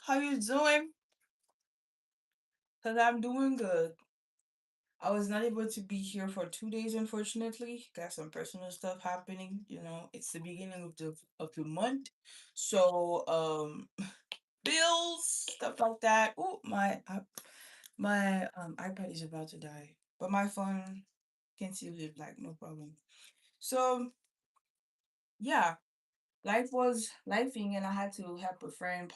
How you doing? Cause I'm doing good. I was not able to be here for 2 days, unfortunately. Got some personal stuff happening. It's the beginning of the month, so bills, stuff like that. Oh, my iPad is about to die, but my phone can still live, like, no problem. So yeah, life was lifing, and I had to help a friend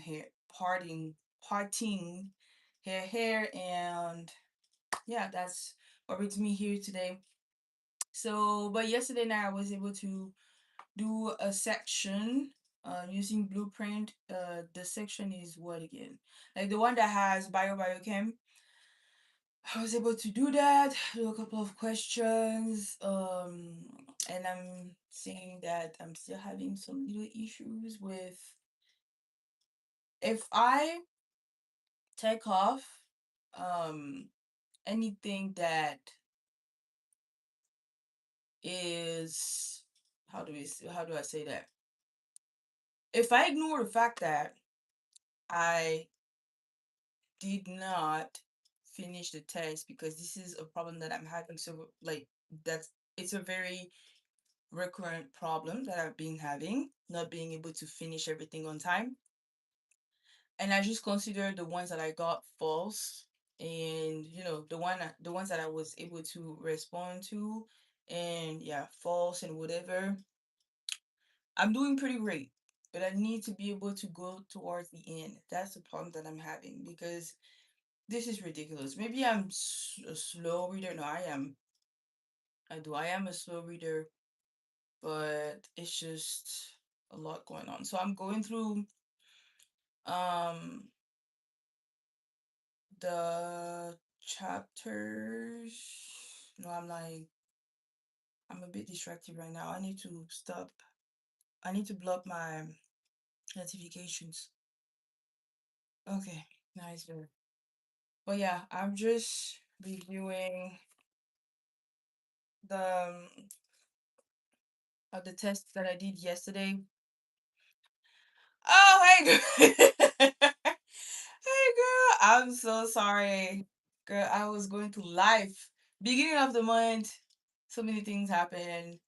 here parting her hair, and yeah, that's what brings me here today. So, but yesterday night I was able to do a section using blueprint. The section is what again? Like the one that has biochem. I was able to do that, do a couple of questions, and I'm saying that I'm still having some little issues with if I take off um anything that is how do I say that? If I ignore the fact that I did not finish the test because this is a problem that I'm having, so like that's it's a very recurrent problem that I've been having, not being able to finish everything on time. And I just consider the ones that I got false, and the ones that I was able to respond to, and yeah, false and whatever. I'm doing pretty great, but I need to be able to go towards the end. That's the problem that I'm having because this is ridiculous. Maybe I'm a slow reader. No, I am. I do. I am a slow reader, but it's just a lot going on. So I'm going through um the chapters. No, I'm a bit distracted right now. I need to stop. I need to block my notifications. Okay, nice. But yeah, I'm just reviewing the the test that I did yesterday. Oh, hey, girl. Hey, girl. I'm so sorry, girl. I was going through life. Beginning of the month, so many things happened.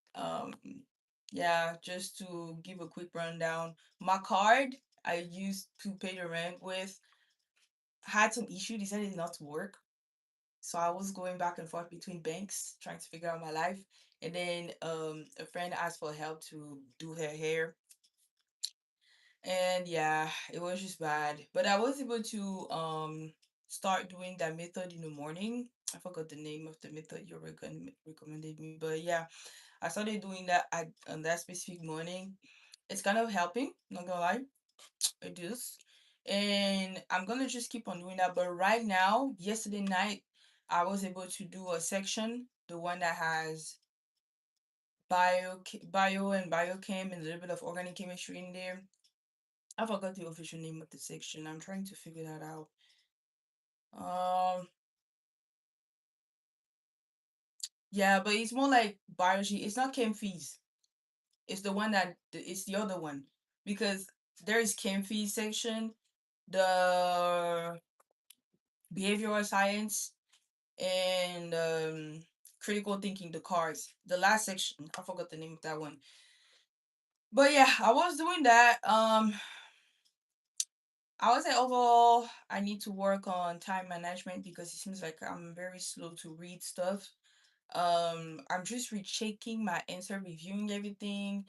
Yeah, just to give a quick rundown, my card I used to pay the rent with had some issue. Decided not to work. So I was going back and forth between banks trying to figure out my life. And then a friend asked for help to do her hair. And yeah, it was just bad. But I was able to start doing that method in the morning. I forgot the name of the method you recommended me. But yeah, I started doing that on that specific morning. It's kind of helping, not gonna lie. It is. And I'm gonna just keep on doing that. But right now, yesterday night, I was able to do a section, the one that has bio and biochem and a little bit of organic chemistry in there. I forgot the official name of the section. I'm trying to figure that out. Um, yeah, but it's more like biology. It's not chem fees. It's the one it's the other one because there is chem fees section, the behavioral science, and critical thinking, the cars. The last section, I forgot the name of that one. But yeah, I was doing that. I would say overall, I need to work on time management because it seems like I'm very slow to read stuff. I'm just rechecking my answer, reviewing everything.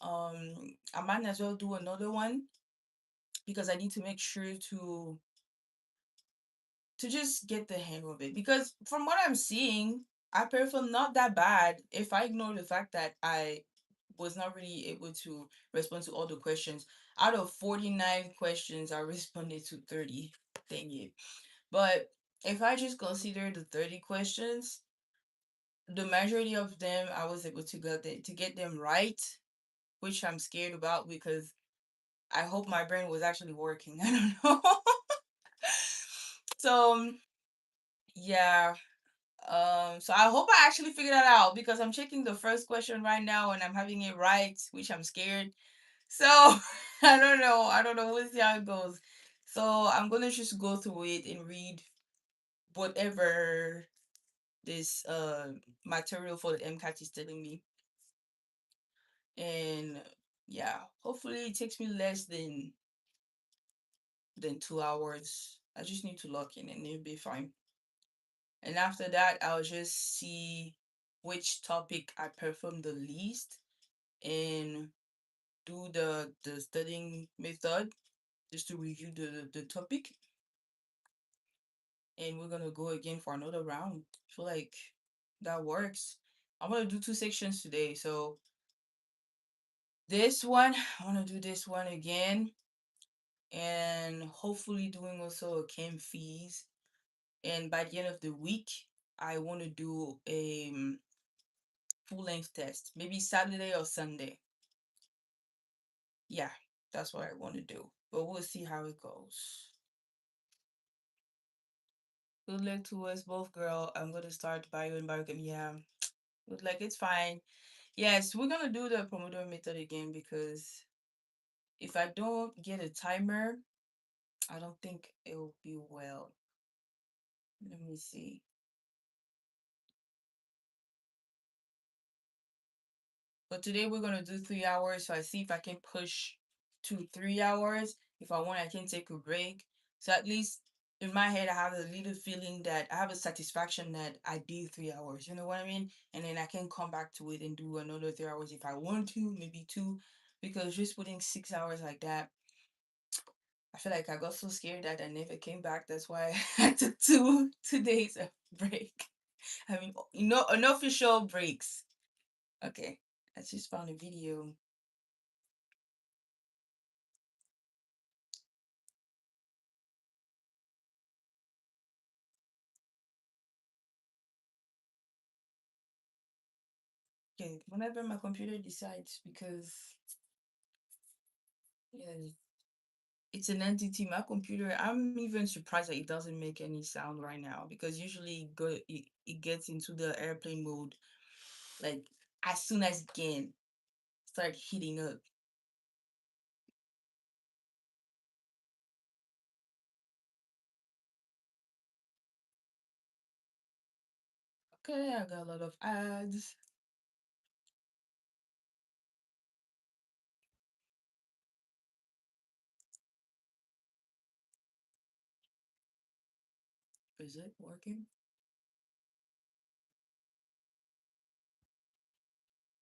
I might as well do another one because I need to make sure to just get the hang of it. Because from what I'm seeing, I perform not that bad if I ignore the fact that I was not really able to respond to all the questions. Out of 49 questions, I responded to 30. Thank you. But if I just consider the 30 questions, the majority of them I was able to get them right, which I'm scared about because I hope my brain was actually working. I don't know. So yeah. So I hope I actually figure that out because I'm checking the first question right now and I'm having it right, which I'm scared. So I don't know. We'll see how it goes. So I'm gonna just go through it and read whatever this material for the MCAT is telling me. And yeah, hopefully it takes me less than 2 hours. I just need to log in and it'll be fine. And after that, I'll just see which topic I perform the least and do the studying method just to review the topic. And we're gonna go again for another round. I feel like that works. I'm gonna do two sections today. So this one, I wanna do this one again and hopefully doing also a chem fees. And by the end of the week, I want to do a full length test, maybe Saturday or Sunday. Yeah, that's what I want to do. But we'll see how it goes. Good luck to us both, girl. I'm gonna start bio and biochem. Yeah, good luck. It's fine. Yes, we're gonna do the Pomodoro method again because if I don't get a timer, I don't think it will be well. Let me see. But today we're gonna do 3 hours. So I see if I can push to 3 hours. If I want, I can take a break. So at least in my head, I have a little feeling that I have a satisfaction that I did 3 hours. You know what I mean? And then I can come back to it and do another 3 hours if I want to, maybe two. Because just putting 6 hours like that, I feel like I got so scared that I never came back. That's why I took two days of break. I mean, unofficial breaks. Okay, I just found a video. Okay, whenever my computer decides, because yeah, it's an entity. My computer, I'm even surprised that it doesn't make any sound right now because usually it gets into the airplane mode like as soon as it can start heating up. Okay, I got a lot of ads. Is it working?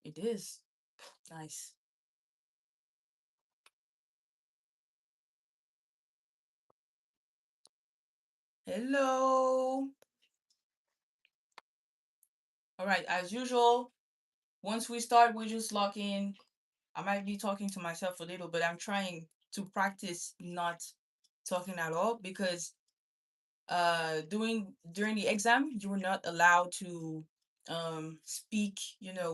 It is. Nice. Hello. All right, as usual, once we start, we just lock in. I might be talking to myself a little, but I'm trying to practice not talking at all because doing during the exam you were not allowed to speak,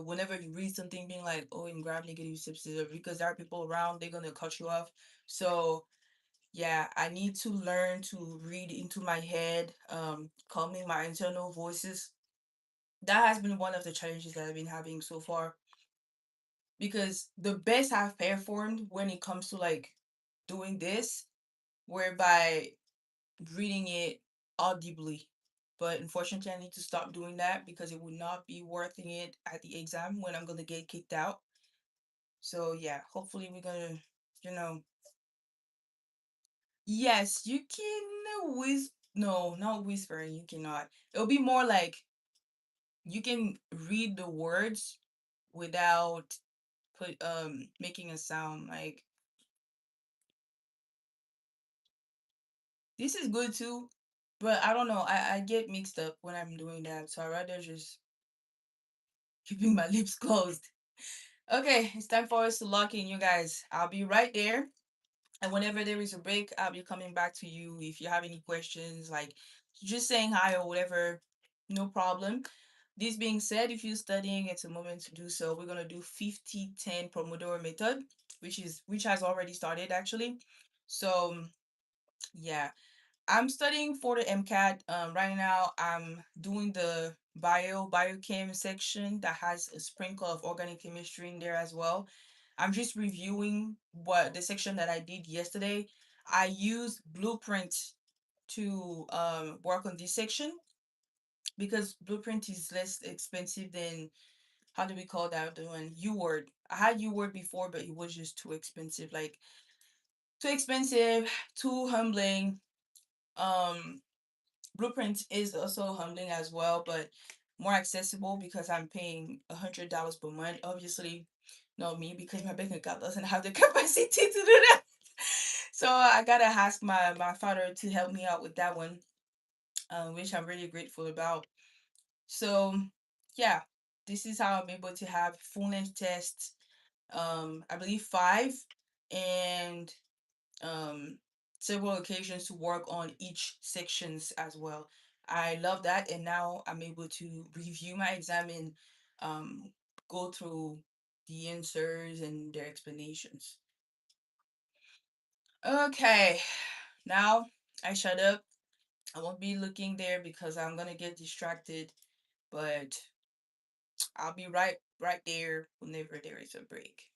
whenever you read something being like, oh, in grab negative substances, because there are people around, they're gonna cut you off. So yeah, I need to learn to read into my head, calming my internal voices. That has been one of the challenges that I've been having so far, because the best I've performed when it comes to like doing this, whereby reading it audibly. But unfortunately, I need to stop doing that because it would not be worth it at the exam when I'm gonna get kicked out. So yeah, hopefully we're gonna, you know, yes, you can whisper. No, not whispering. You cannot. It'll be more like you can read the words without making a sound. Like this is good too, but I don't know. I get mixed up when I'm doing that, so I rather just keeping my lips closed. Okay, it's time for us to lock in, you guys. I'll be right there. And whenever there is a break, I'll be coming back to you. If you have any questions, like just saying hi or whatever, no problem. This being said, if you're studying, it's a moment to do so. We're gonna do 50-10 Pomodoro method, which has already started actually. So yeah, I'm studying for the MCAT. Right now I'm doing the biochem section that has a sprinkle of organic chemistry in there as well. I'm just reviewing what the section that I did yesterday. I used Blueprint to work on this section because Blueprint is less expensive than, how do we call that the one, UWord. I had UWord before, but it was just too expensive. Like too expensive, too humbling. Um, Blueprint is also humbling as well, but more accessible because I'm paying $100 per month. Obviously, not me because my bank account doesn't have the capacity to do that. So I gotta ask my father to help me out with that one, which I'm really grateful about. So yeah, this is how I'm able to have full length tests. I believe five, and um, several occasions to work on each sections as well. I love that, and now I'm able to review my exam and um, go through the answers and their explanations. Okay, now I shut up. I won't be looking there because I'm gonna get distracted, but I'll be right there whenever there is a break.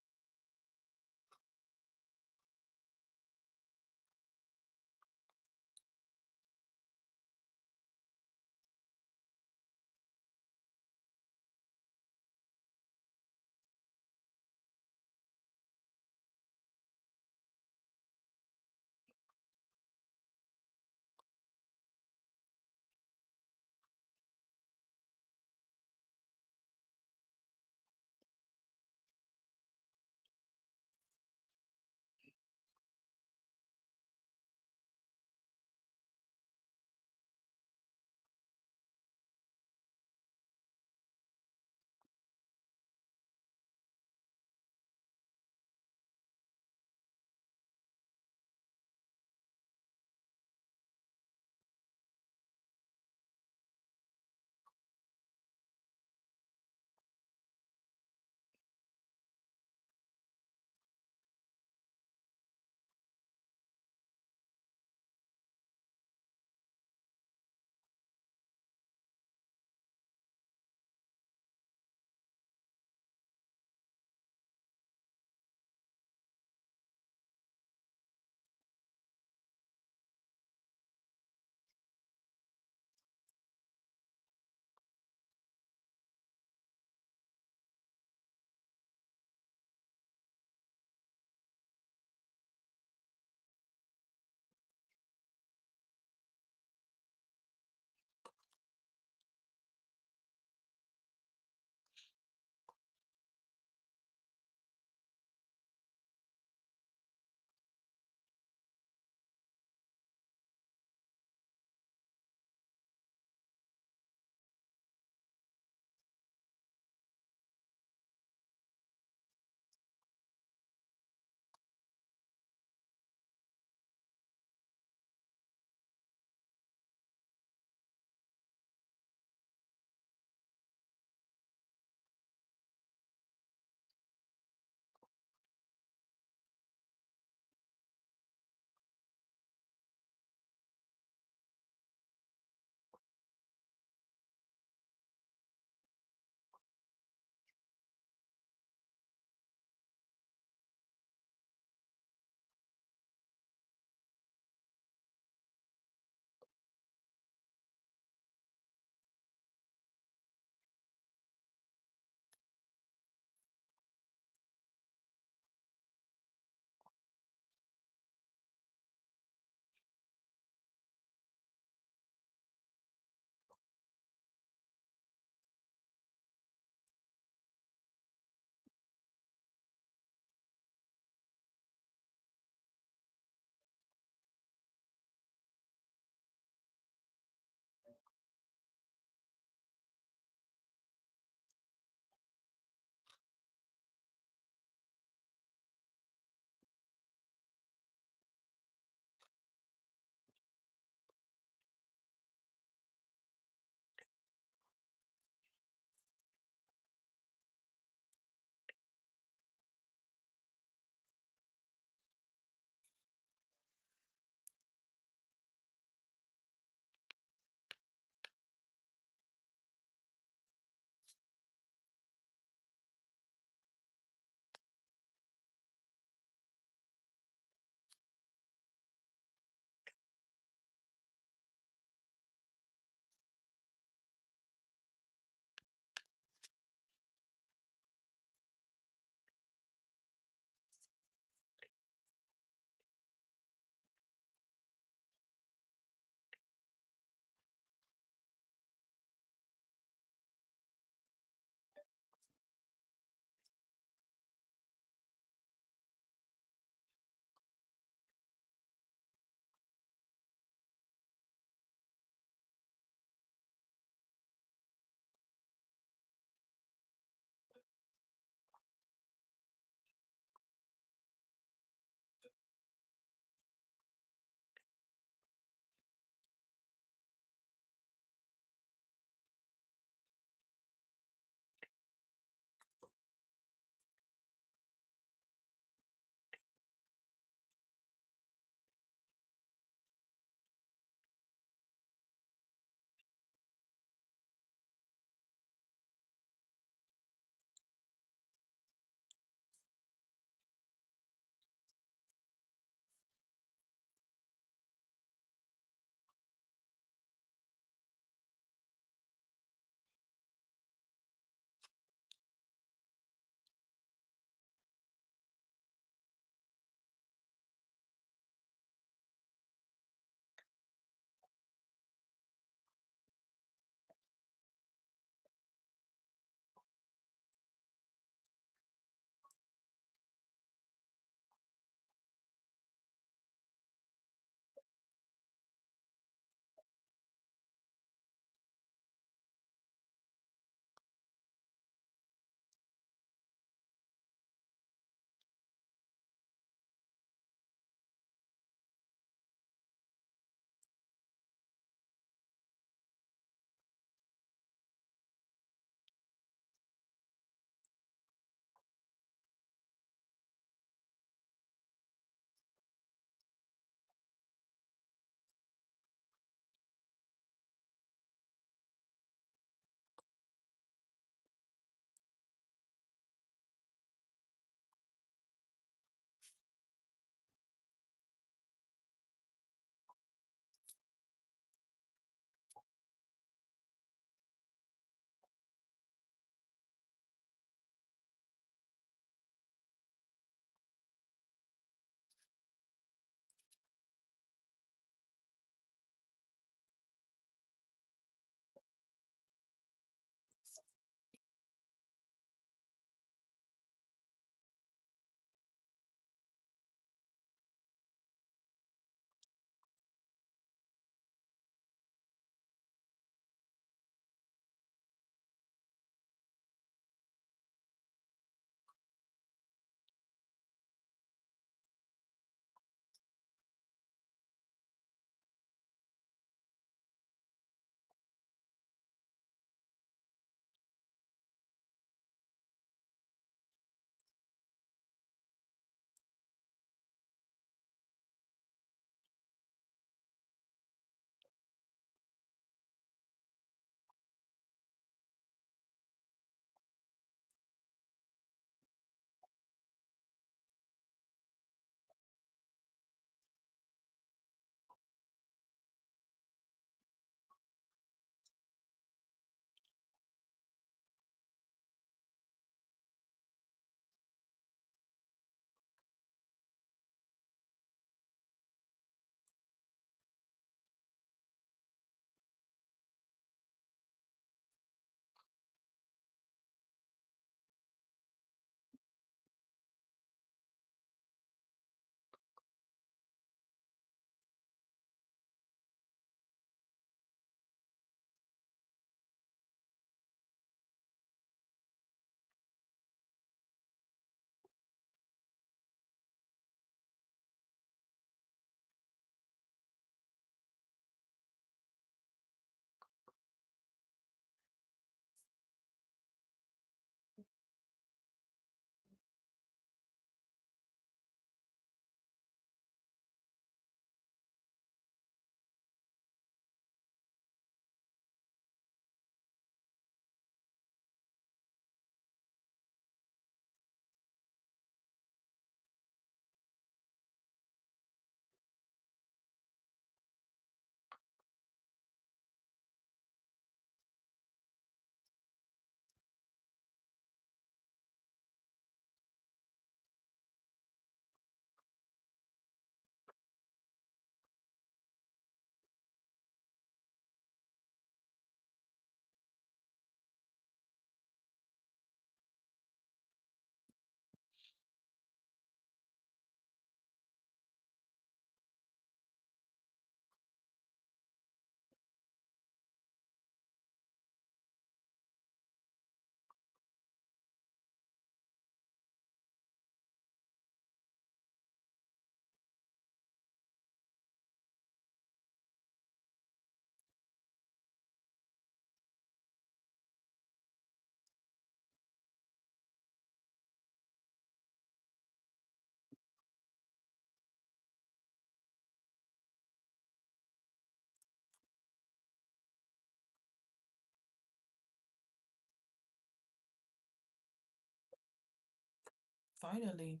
Finally.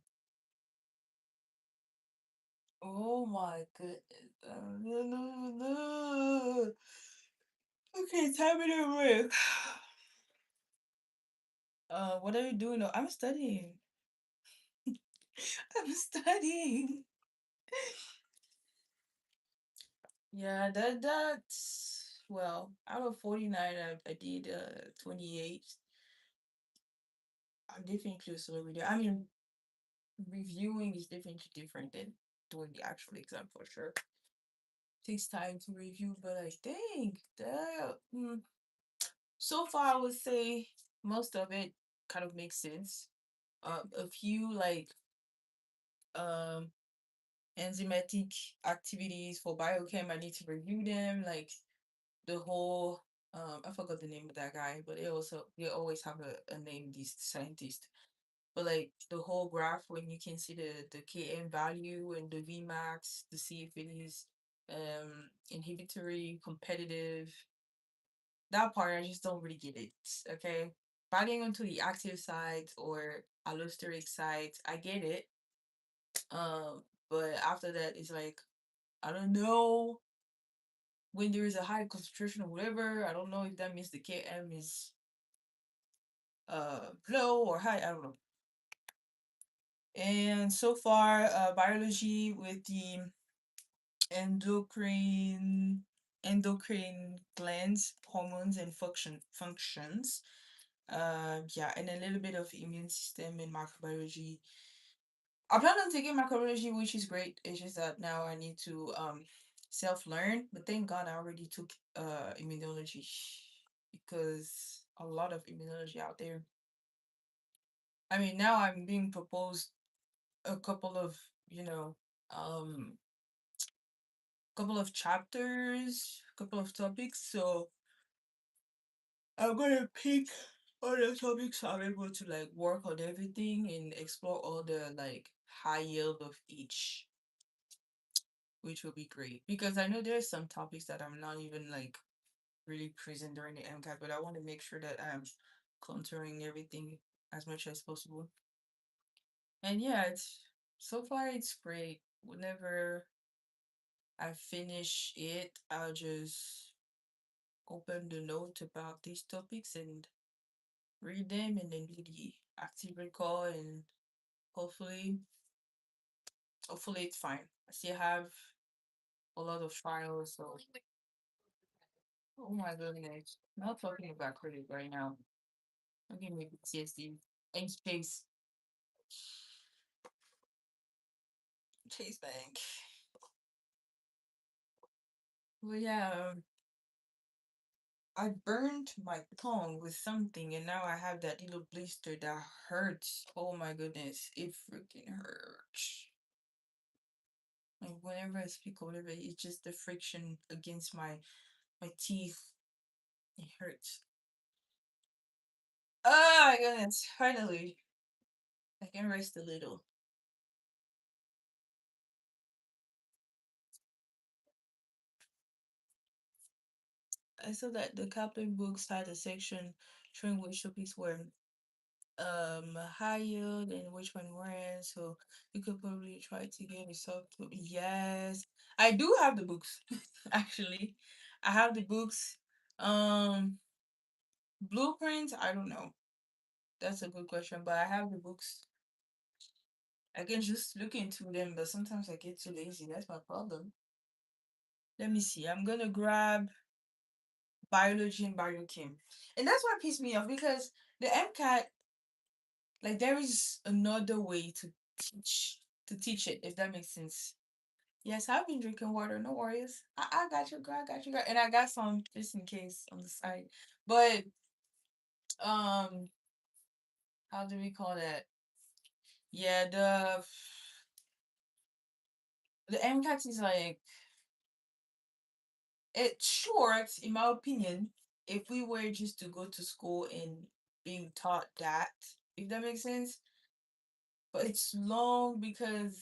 Oh my goodness. No, no, no. Okay, time it away. What are you doing? I'm studying. I'm studying. Yeah, that's well, out of 49, I did 28. I'm definitely slow with it. I mean, reviewing is definitely different than doing the actual exam for sure. Takes time to review, but I think that so far I would say most of it kind of makes sense. A few like um enzymatic activities for biochem, I need to review them. Like the whole I forgot the name of that guy, but they always have a name, these scientists. But like the whole graph when you can see the Km value and the Vmax to see if it is inhibitory, competitive, that part I just don't really get it. Okay. Binding onto the active sites or allosteric sites, I get it. But after that it's like I don't know when there is a high concentration or whatever, I don't know if that means the Km is low or high, I don't know. And so far, biology with the endocrine glands, hormones, and functions. Yeah, and a little bit of immune system and microbiology. I plan on taking microbiology, which is great. It's just that now I need to self learn. But thank God I already took immunology because a lot of immunology out there. I mean, now I'm being proposed a couple of you know um couple of chapters, couple of topics. So I'm gonna pick all the topics so I'm able to like work on everything and explore all the like high yield of each, which will be great. Because I know there's some topics that I'm not even like really present during the MCAT, but I want to make sure that I'm contouring everything as much as possible. And yeah, it's so far it's great. Whenever I finish it, I'll just open the note about these topics and read them and then do the active recall and hopefully hopefully it's fine. I still have a lot of trials, so oh my goodness. Not talking about credit right now. Don't give me PTSD. Thanks, Chase Bank. Well yeah, I burned my tongue with something and now I have that little blister that hurts. Oh my goodness, it freaking hurts. Like whenever I speak or whatever, it's just the friction against my teeth. It hurts. Oh my goodness, finally. I can rest a little. I saw that the Kaplan books had a section showing which topics were high yield and which one weren't. So you could probably try to get yourself to yes. I do have the books, actually. I have the books. Um blueprints, I don't know. That's a good question, but I have the books. I can just look into them, but sometimes I get too lazy. That's my problem. Let me see. I'm gonna grab biology and biochem. And that's what pissed me off because the MCAT, like there is another way to teach it, if that makes sense. Yes, I've been drinking water, no worries. I got you, girl, I got you, girl. And I got some just in case on the side. But um, how do we call that? Yeah, the MCAT is like it's short, in my opinion, if we were just to go to school and being taught that, if that makes sense. But it's long because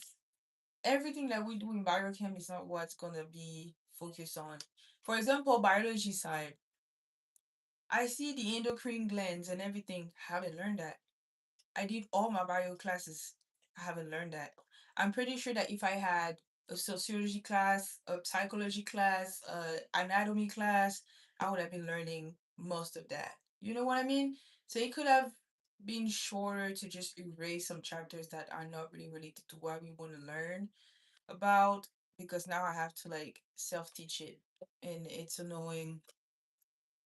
everything that we do in biochem is not what's gonna be focused on. For example, biology side, I see the endocrine glands and everything. Haven't learned that. I did all my bio classes. I haven't learned that. I'm pretty sure that if I had a sociology class, a psychology class, anatomy class, I would have been learning most of that. You know what I mean? So it could have been shorter to just erase some chapters that are not really related to what we want to learn about, because now I have to like self teach it, and it's annoying.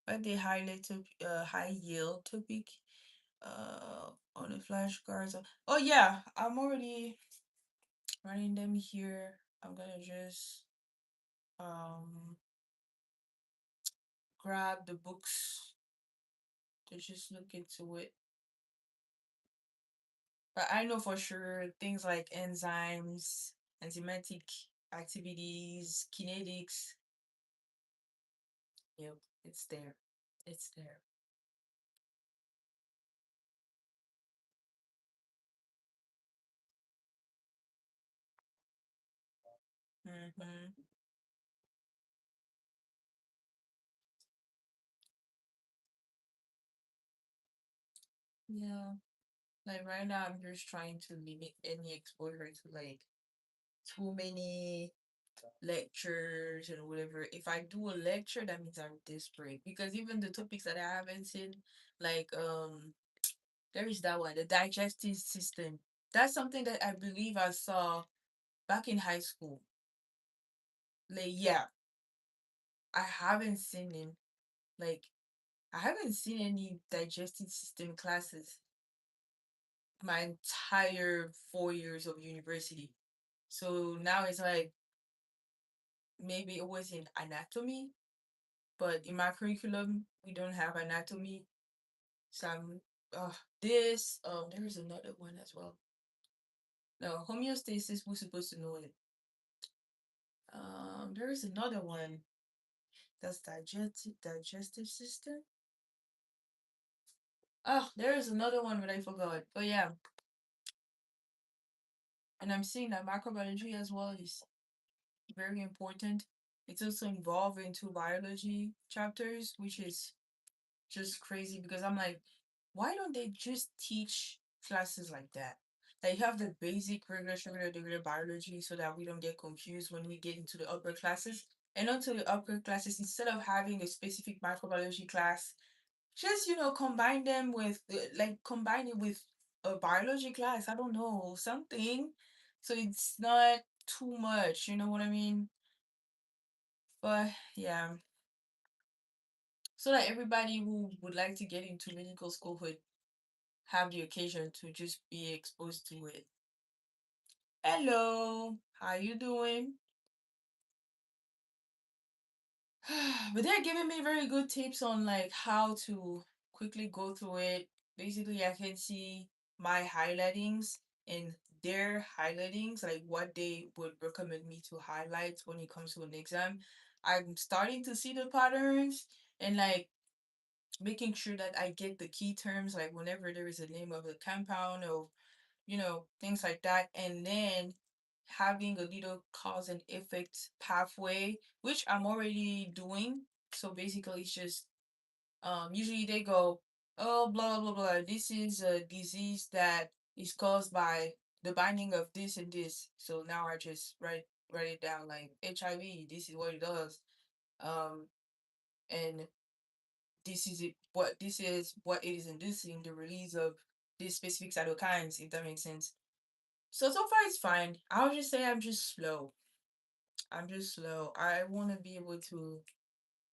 But the high yield topic on the flashcards. Oh yeah, I'm already running them here. I'm gonna just um grab the books to just look into it. But I know for sure things like enzymes, enzymatic activities, kinetics. Yep, it's there. It's there. Mm-hmm. Yeah. Like right now, I'm just trying to limit any exposure to like too many lectures and whatever. If I do a lecture, that means I'm desperate, because even the topics that I haven't seen, like there is that one, the digestive system. That's something that I believe I saw back in high school. Like yeah, I haven't seen him. Like I haven't seen any digestive system classes my entire 4 years of university. So now it's like maybe it was in anatomy, but in my curriculum we don't have anatomy. Some this there is another one as well. No, homeostasis, we're supposed to know it. There is another one that's digestive system. Oh, there is another one, but I forgot. But yeah, and I'm seeing that microbiology as well is very important. It's also involved into biology chapters, which is just crazy, because I'm like, why don't they just teach classes like that? They have the basic regular biology so that we don't get confused when we get into the upper classes. And onto the upper classes, instead of having a specific microbiology class, just combine them with like combine it with a biology class. I don't know, something. So it's not too much, you know what I mean? But yeah, so that everybody who would like to get into medical school would have the occasion to just be exposed to it. Hello, how you doing? But they're giving me very good tips on like how to quickly go through it. Basically, I can see my highlightings and their highlightings, like what they would recommend me to highlight when it comes to an exam. I'm starting to see the patterns, and like making sure that I get the key terms, like whenever there is a name of a compound or things like that. And then having a little cause and effect pathway, which I'm already doing. So basically, it's just usually they go, oh, blah, blah, blah. This is a disease that is caused by the binding of this and this. So now I just write it down like HIV, this is what it does. Um, and this is what it is inducing the release of these specific cytokines, if that makes sense. So far it's fine. I'll just say I'm just slow. I'm just slow. I want to be able to,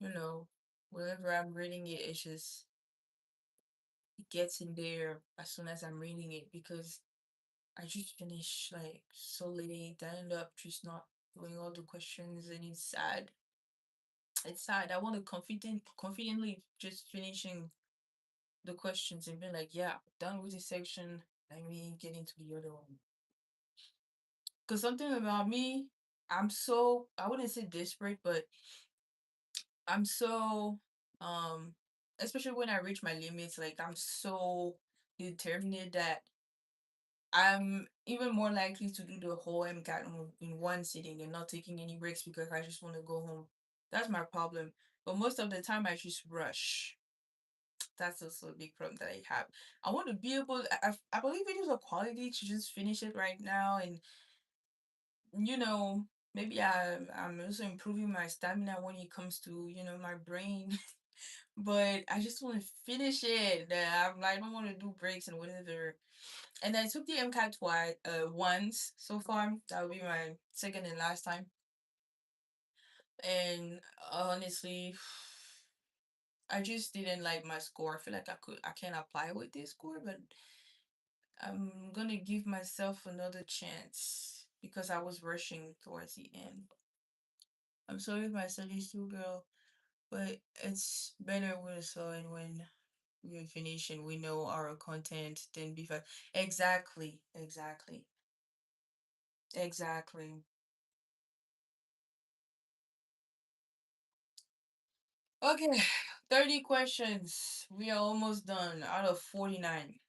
you know, whenever I'm reading it, it's just it gets in there as soon as I'm reading it, because I just finish like so late. I end up just not doing all the questions, and it's sad. It's sad. I want to confidently just finishing the questions and be like, yeah, done with this section. Let me get into the other one. Because something about me, I wouldn't say desperate, but I'm so, um, especially when I reach my limits, like I'm so determined that I'm even more likely to do the whole MCAT in one sitting and not taking any breaks because I just want to go home. That's my problem. But most of the time, I just rush. That's also a big problem that I have. I want to be able. I believe it is a quality to just finish it right now, and you know, maybe I'm also improving my stamina when it comes to my brain. But I just want to finish it. I'm like, I don't want to do breaks and whatever. And I took the MCAT twice, once so far. That will be my second and last time. And honestly, I just didn't like my score. I feel like I can apply with this score, but I'm gonna give myself another chance because I was rushing towards the end. I'm sorry if my studies too, girl, but it's better with slowing when we're finished and we know our content than before. Exactly, exactly, exactly. Okay, 30 questions. We are almost done out of 49.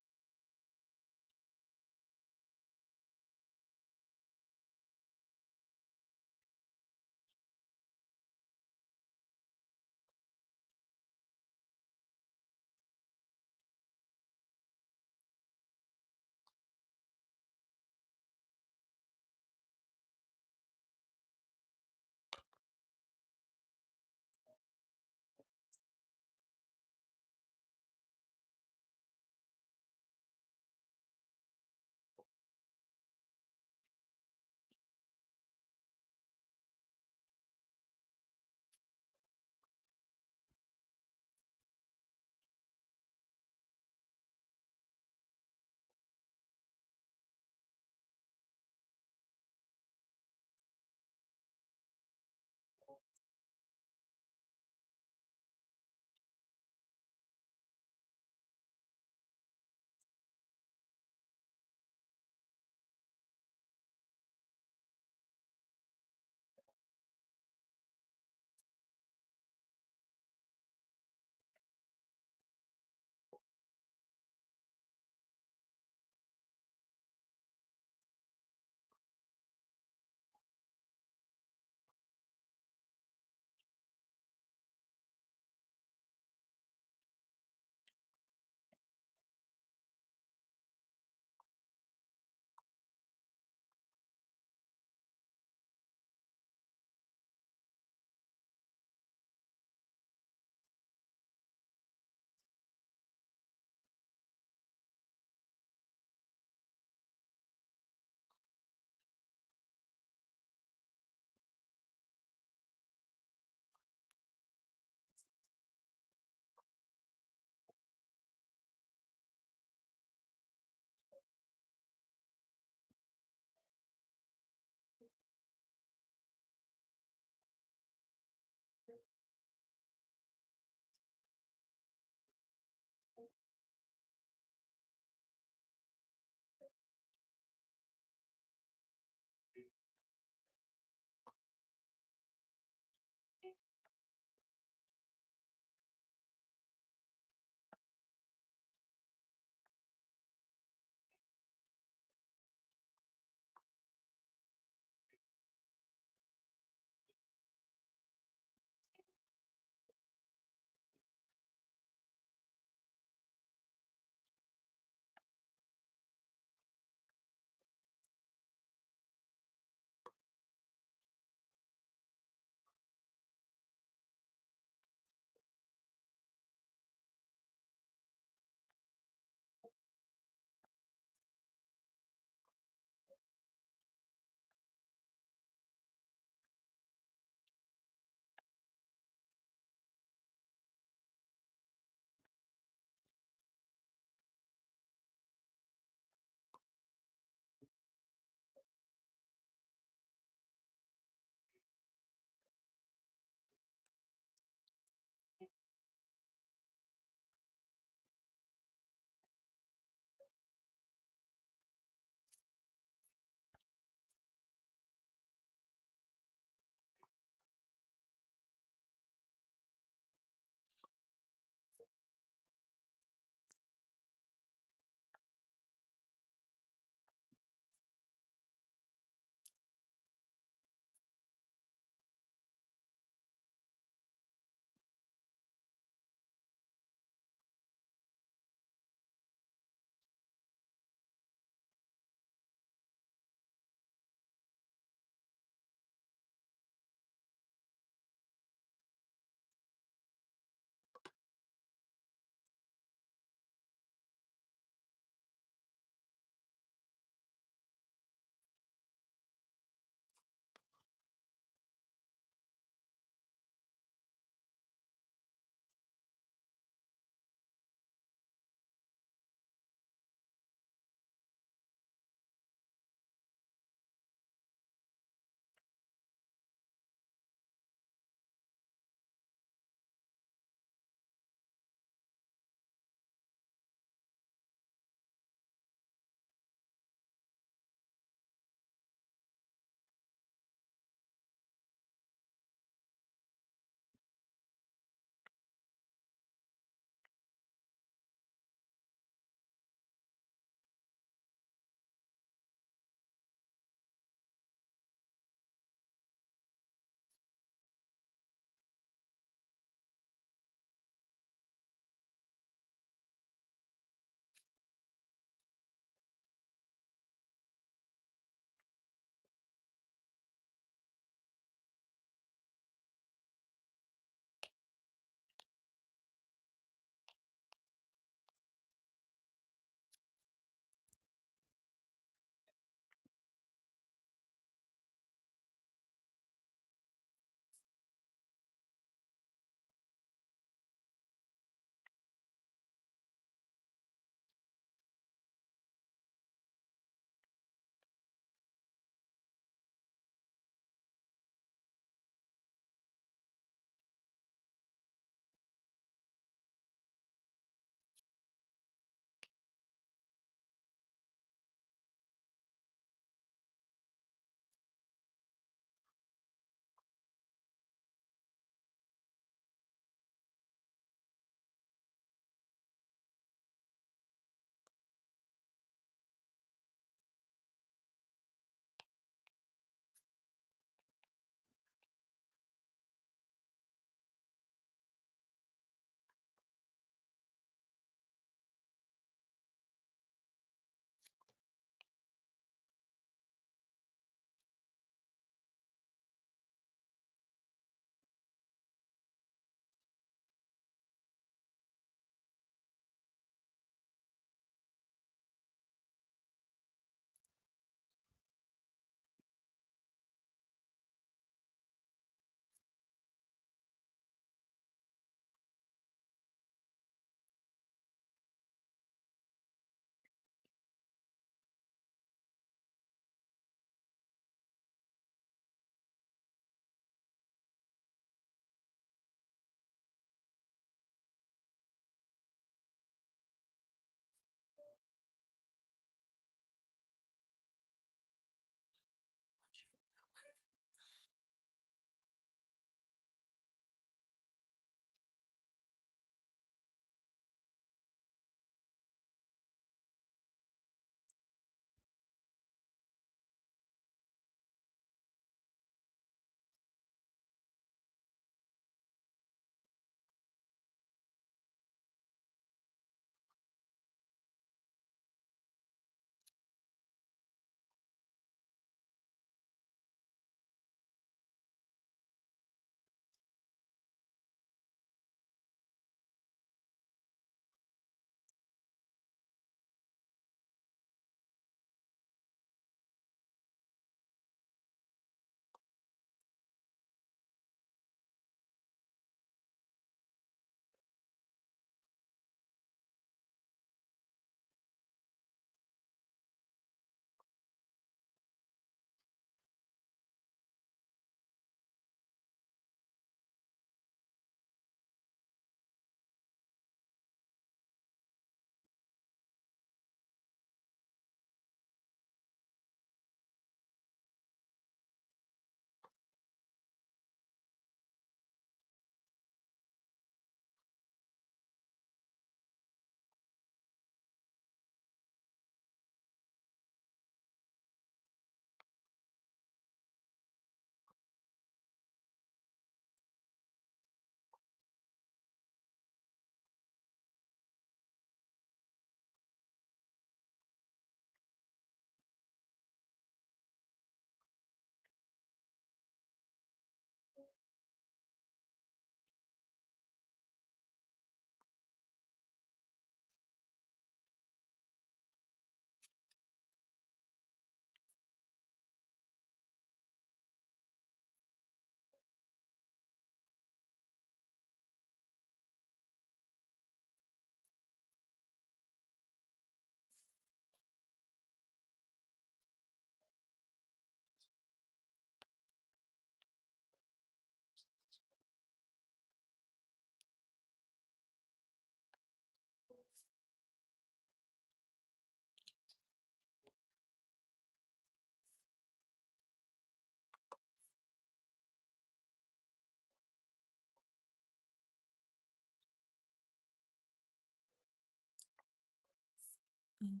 Mm.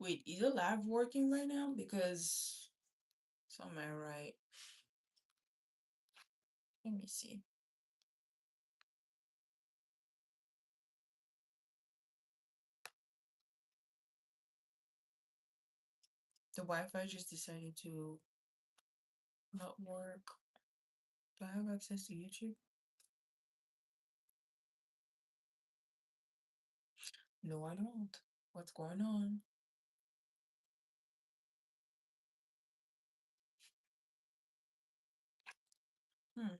Wait, is the live working right now? Because somewhere right. Let me see. The Wi-Fi just decided to not work. Do I have access to YouTube? No, I don't. What's going on? Hmm.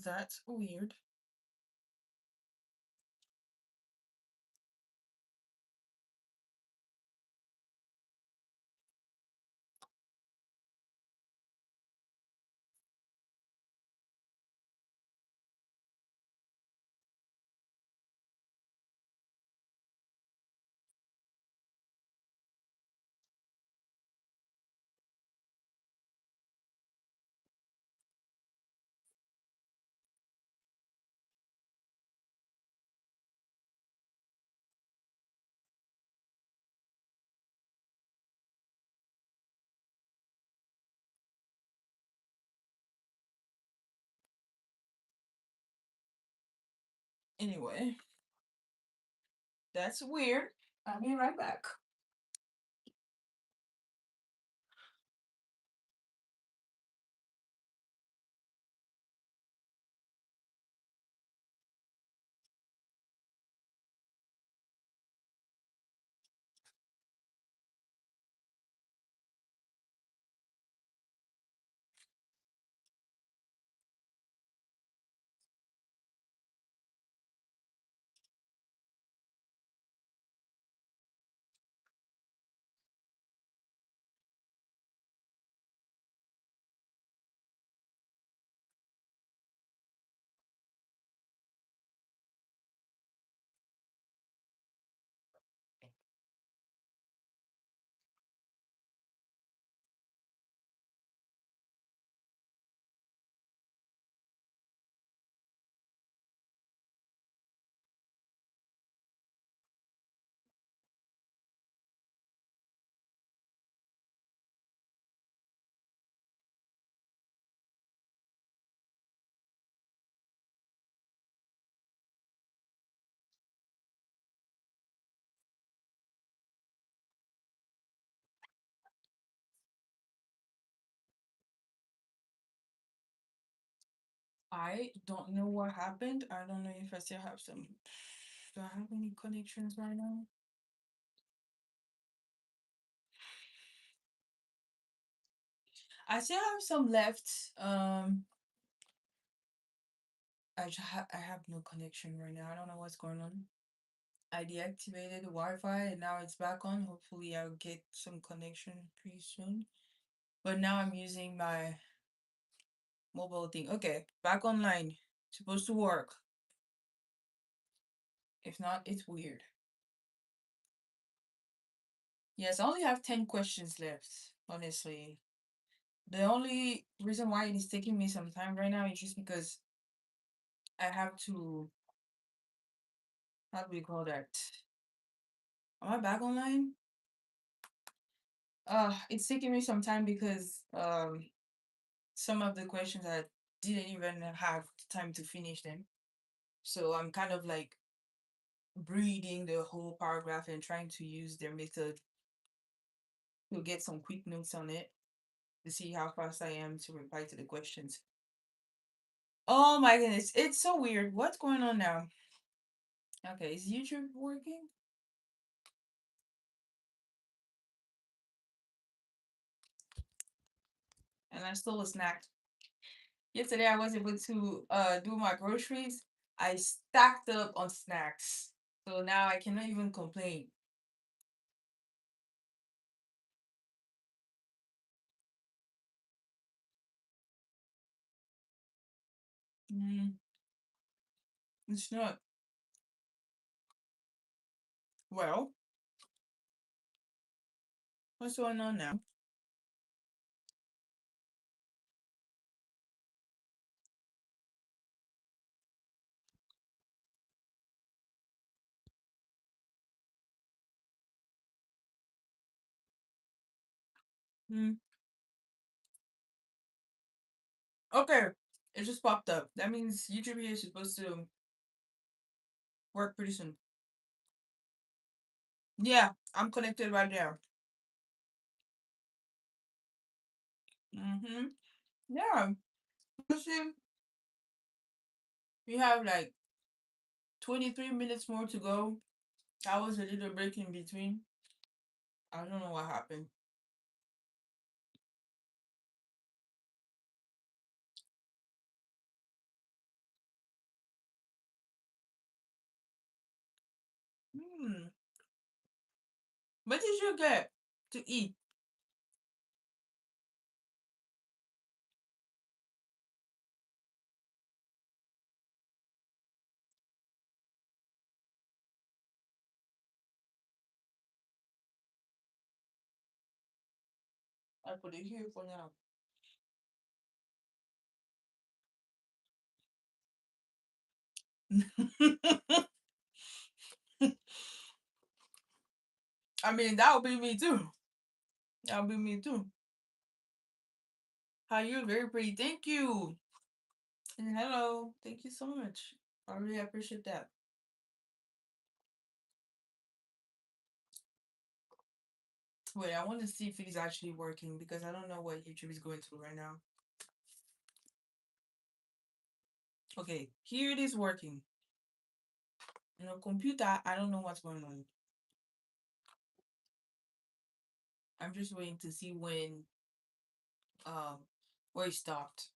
That's weird. Anyway, that's weird. I'll be right back. I don't know what happened. I don't know if I still have some. Do I have any connections right now? I still have some left. I have no connection right now. I don't know what's going on. I deactivated the Wi-Fi and now it's back on. Hopefully I'll get some connection pretty soon. But now I'm using my mobile thing. Okay, back online. Supposed to work. If not, it's weird. Yes, I only have 10 questions left, honestly. The only reason why it is taking me some time right now is just because I have to, how do we call that? Am I back online? It's taking me some time because some of the questions I didn't even have time to finish them. So I'm kind of like reading the whole paragraph and trying to use their method to get some quick notes on it to see how fast I am to reply to the questions. Oh my goodness, it's so weird. What's going on now? Okay, is YouTube working? And I stole a snack. Yesterday I was able to do my groceries. I stacked up on snacks. So now I cannot even complain. Mm, it's not. Well, What's going on now? Hmm. Okay, it just popped up. That means YouTube here is supposed to work pretty soon. Yeah, I'm connected right there. Mm-hmm. Yeah. You see, we have like 23 minutes more to go. That was a little break in between. I don't know what happened. Hmm. What did you get to eat? I put it here for now. I mean, that would be me too. That would be me too. How you? Very pretty. Thank you. And hello. Thank you so much. I really appreciate that. Wait, I want to see if it is actually working because I don't know what YouTube is going through right now. Okay, here it is working. You know, computer, I don't know what's going on. I'm just waiting to see um where it stopped.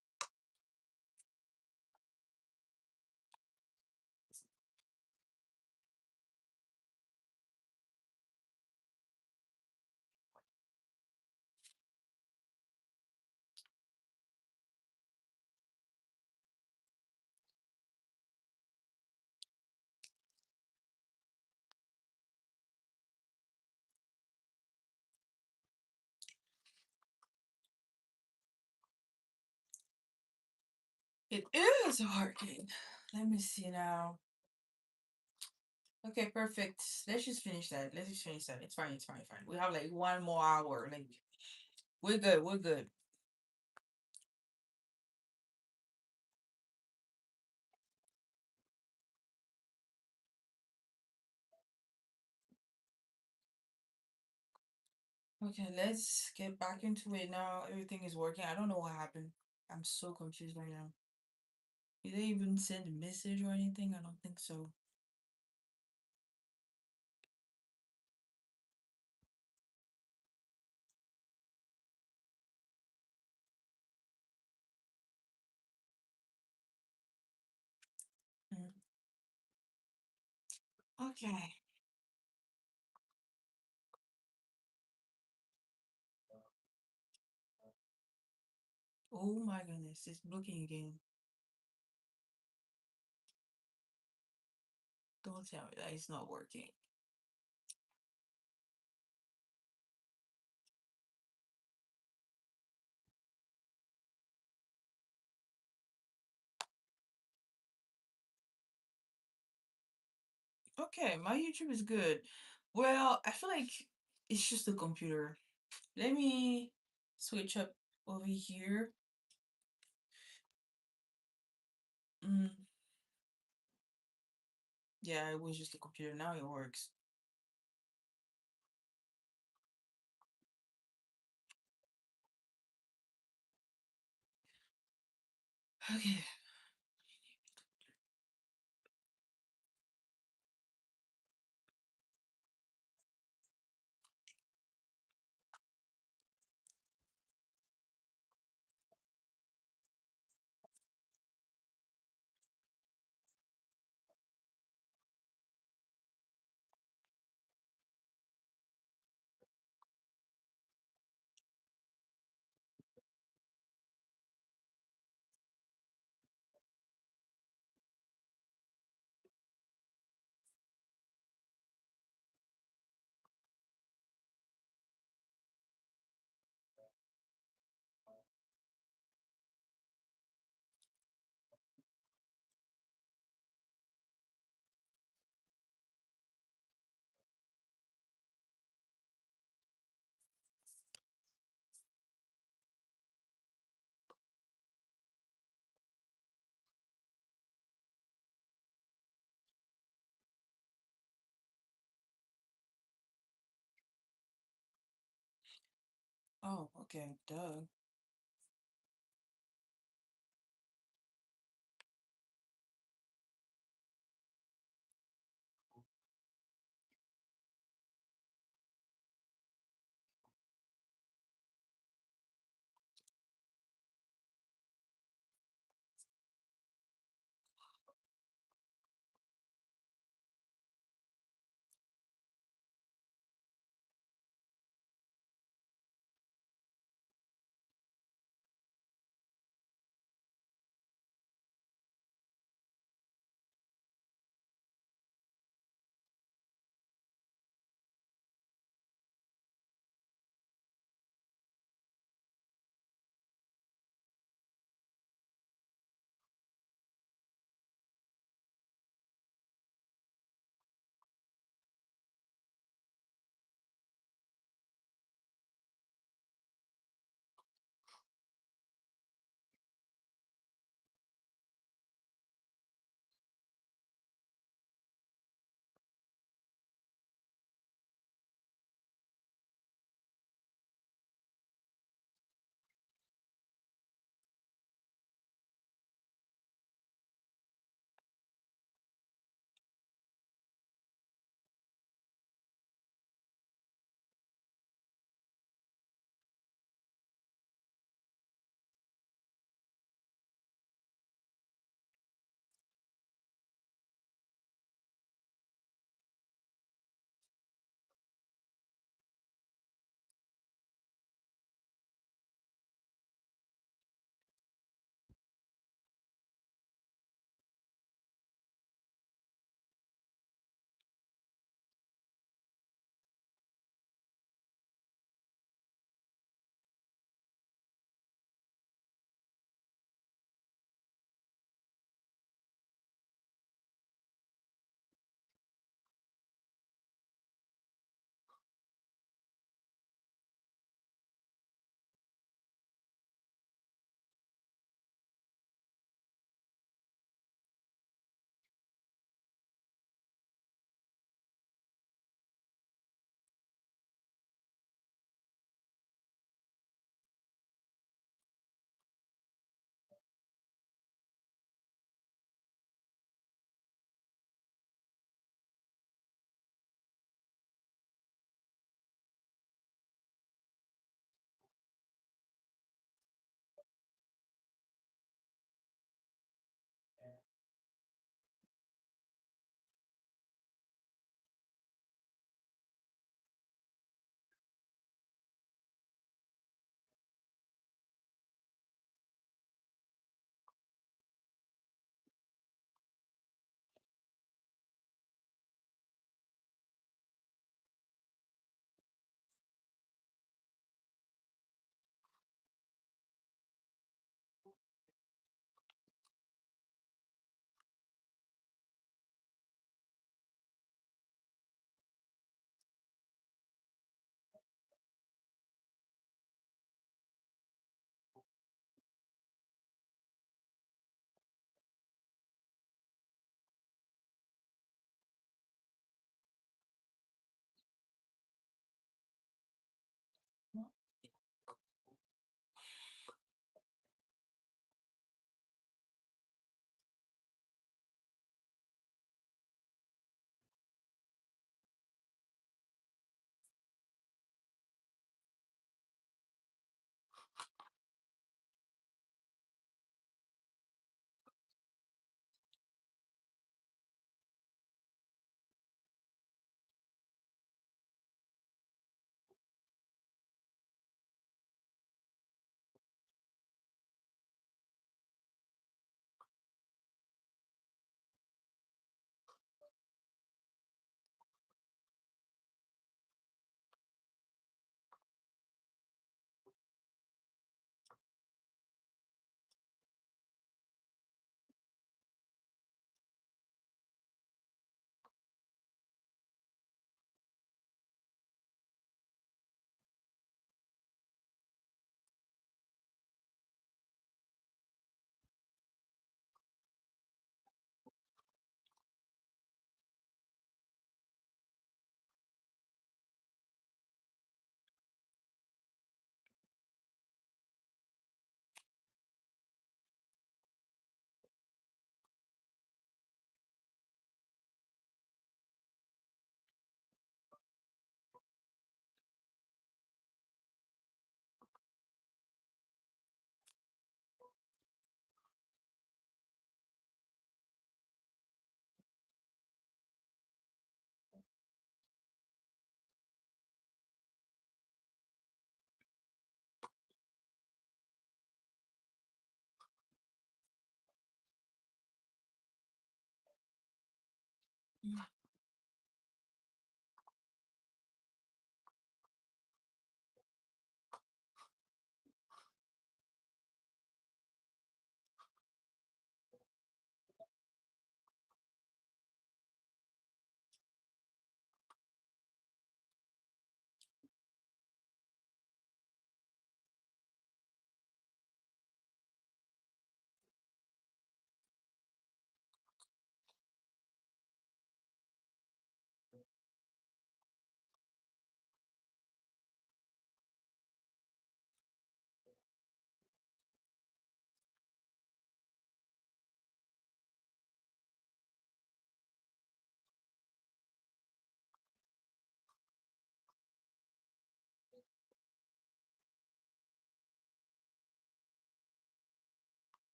It is working. Let me see now. Okay, perfect. Let's just finish that. Let's just finish that. It's fine. It's fine. Fine. We have like 1 more hour. Like we're good. We're good. Okay, let's get back into it now. Everything is working. I don't know what happened. I'm so confused right now. Did they even send a message or anything? I don't think so. Mm. Okay. Oh my goodness, it's looking again. Don't tell me that it's not working. Okay, my YouTube is good. Well, I feel like it's just the computer. Let me switch up over here. Mm, yeah, it was just the computer. Now it works. Okay. Oh, okay. Duh.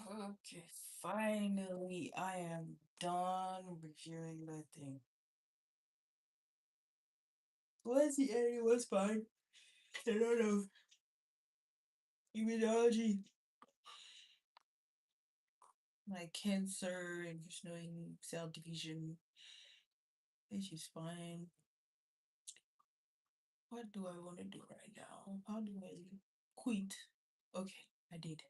Okay, finally, I am done reviewing that thing. Towards the end, it was fine. A lot of immunology, like cancer and just knowing cell division, which is fine. What do I want to do right now? How do I quit? Okay, I did.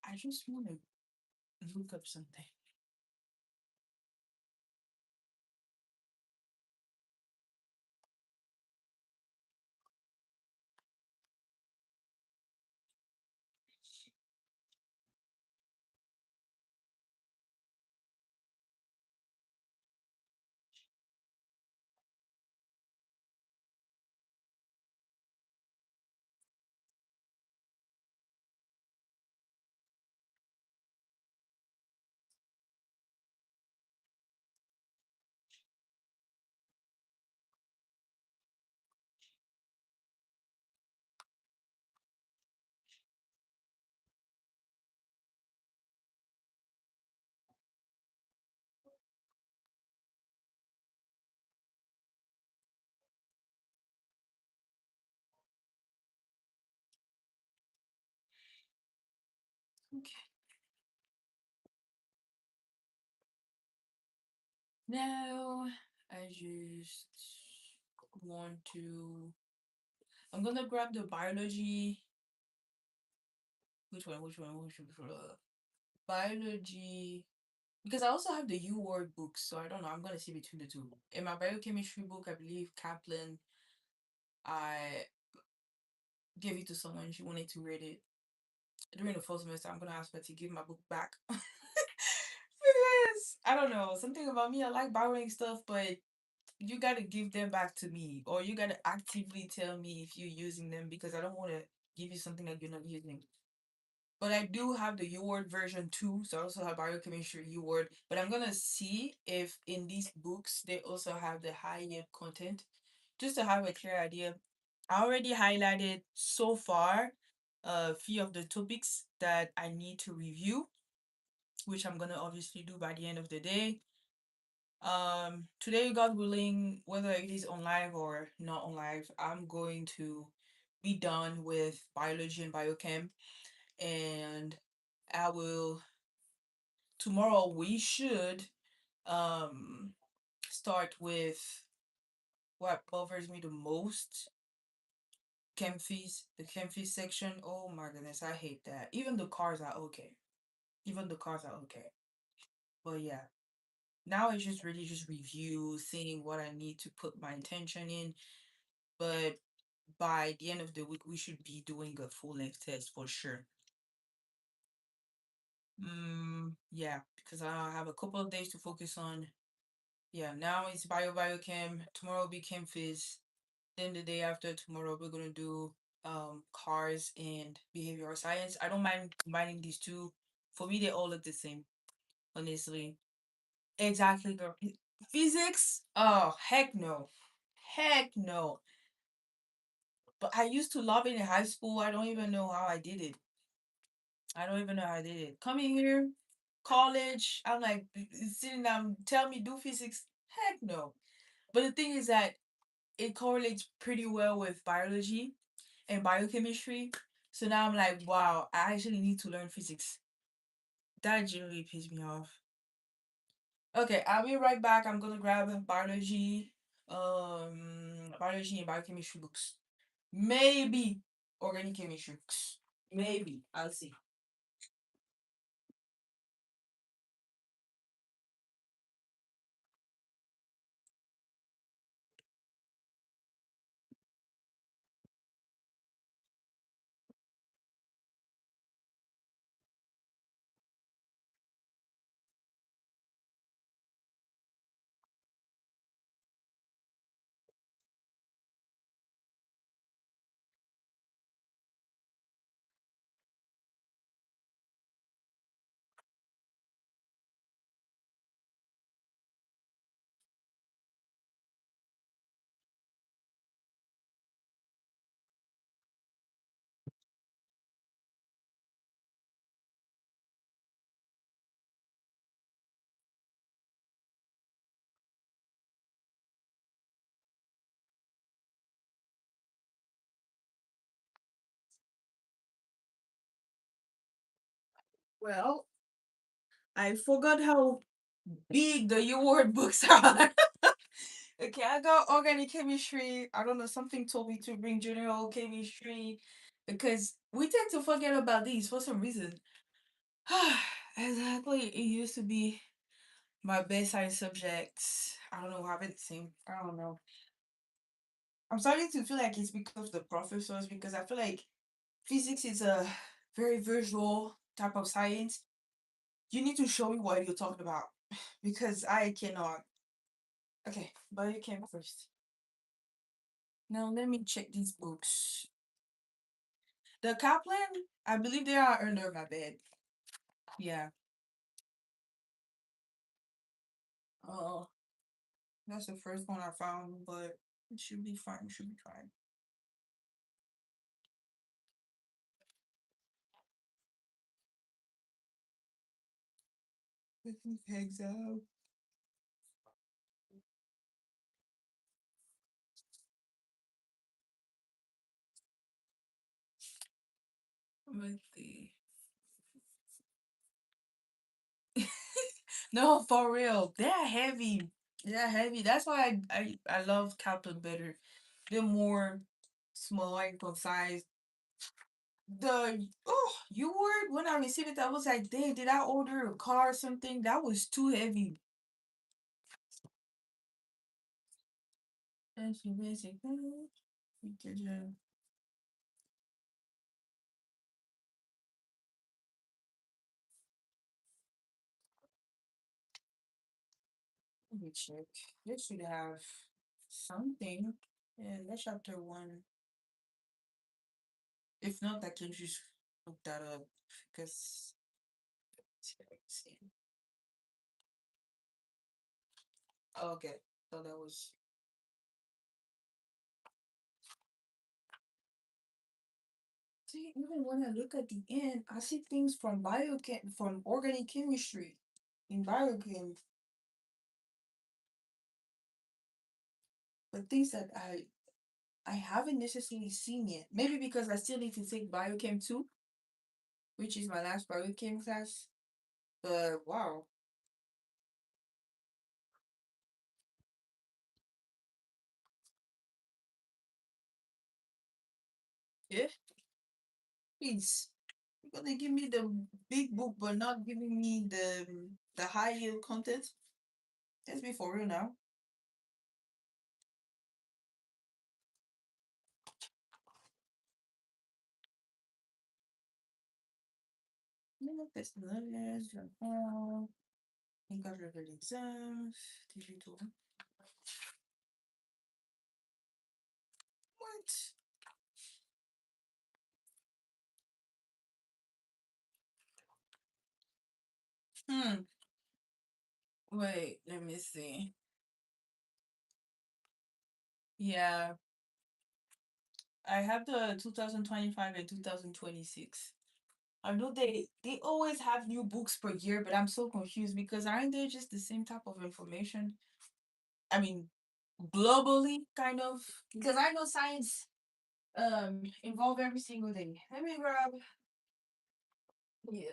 I just want to look up something. Okay. Now, I just want to. I'm gonna grab the biology. Which one? Which one? Which one? Biology. Because I also have the U word books, so I don't know. I'm gonna see between the two. In my biochemistry book, I believe Kaplan, I gave it to someone. She wanted to read it during the fall semester. I'm gonna ask her to give my book back. Because I don't know, something about me. I like borrowing stuff, but you gotta give them back to me, or you gotta actively tell me if you're using them because I don't want to give you something that you're not using. But I do have the UWord version too, so I also have biochemistry UWord. But I'm gonna see if in these books they also have the high yield content, just to have a clear idea. I already highlighted so far a few of the topics that I need to review, which I'm gonna obviously do by the end of the day. Today, God willing, whether it is on live or not on live, I'm going to be done with biology and biochem, and I will tomorrow we should um start with what bothers me the most, chem fees, the chem fees section. Oh my goodness, I hate that. Even the cars are okay. Even the cars are okay. But yeah, now it's just really just review, seeing what I need to put my intention in. But by the end of the week, we should be doing a full length test for sure. Yeah, because I have a couple of days to focus on. Yeah, now it's biochem. Tomorrow will be chem phys. Then the day after tomorrow, we're gonna do cars and behavioral science. I don't mind combining these two. For me, they all look the same, honestly. Exactly, girl. Physics? Oh, heck no. Heck no. But I used to love it in high school. I don't even know how I did it. I don't even know how I did it. Coming here, college, I'm like sitting down, tell me do physics. Heck no. But the thing is that it correlates pretty well with biology and biochemistry. So now I'm like, wow, I actually need to learn physics. That generally pissed me off. Okay, I'll be right back. I'm gonna grab biology and biochemistry books. Maybe organic chemistry books. Maybe. I'll see. Well, I forgot how big the U word books are. Okay, I got organic chemistry. I don't know, something told me to bring general chemistry because we tend to forget about these for some reason. Exactly. It used to be my best science subjects. I don't know what happened. Same. I don't know. I'm starting to feel like it's because of the professors, because I feel like physics is a very visual type of science. You need to show me what you're talking about because I cannot. Okay, but you came first. Now let me check these books. The Kaplan, I believe they are under my bed. Yeah. Oh, that's the first one I found, but it should be fine. It should be fine. Eggs out. Let's see. No, for real. They're heavy. They're heavy. That's why I love Kaplan better. They're more small and concise. You word when I received it, I was like, dang, did I order a car or something? That was too heavy. That's your basic. Let me check. They should have something. Yeah, that's chapter one. If not, I can just look that up because see. Oh, okay. So that was. See, even when I look at the end, I see things from biochem, from organic chemistry in biochem. but things that I haven't necessarily seen yet. Maybe because I still need to take biochem too, which is my last biochem class. But wow, yeah, please. You're gonna give me the big book, but not giving me the high yield content. Let's be for real now. No, that's knowledge. English level exams. Digital. What? Hmm. Wait, let me see. Yeah, I have the 2025 and 2026. I know they always have new books per year, but I'm so confused because aren't they just the same type of information? I mean, globally, kind of. Because I know science involve every single day. Let me grab, yeah,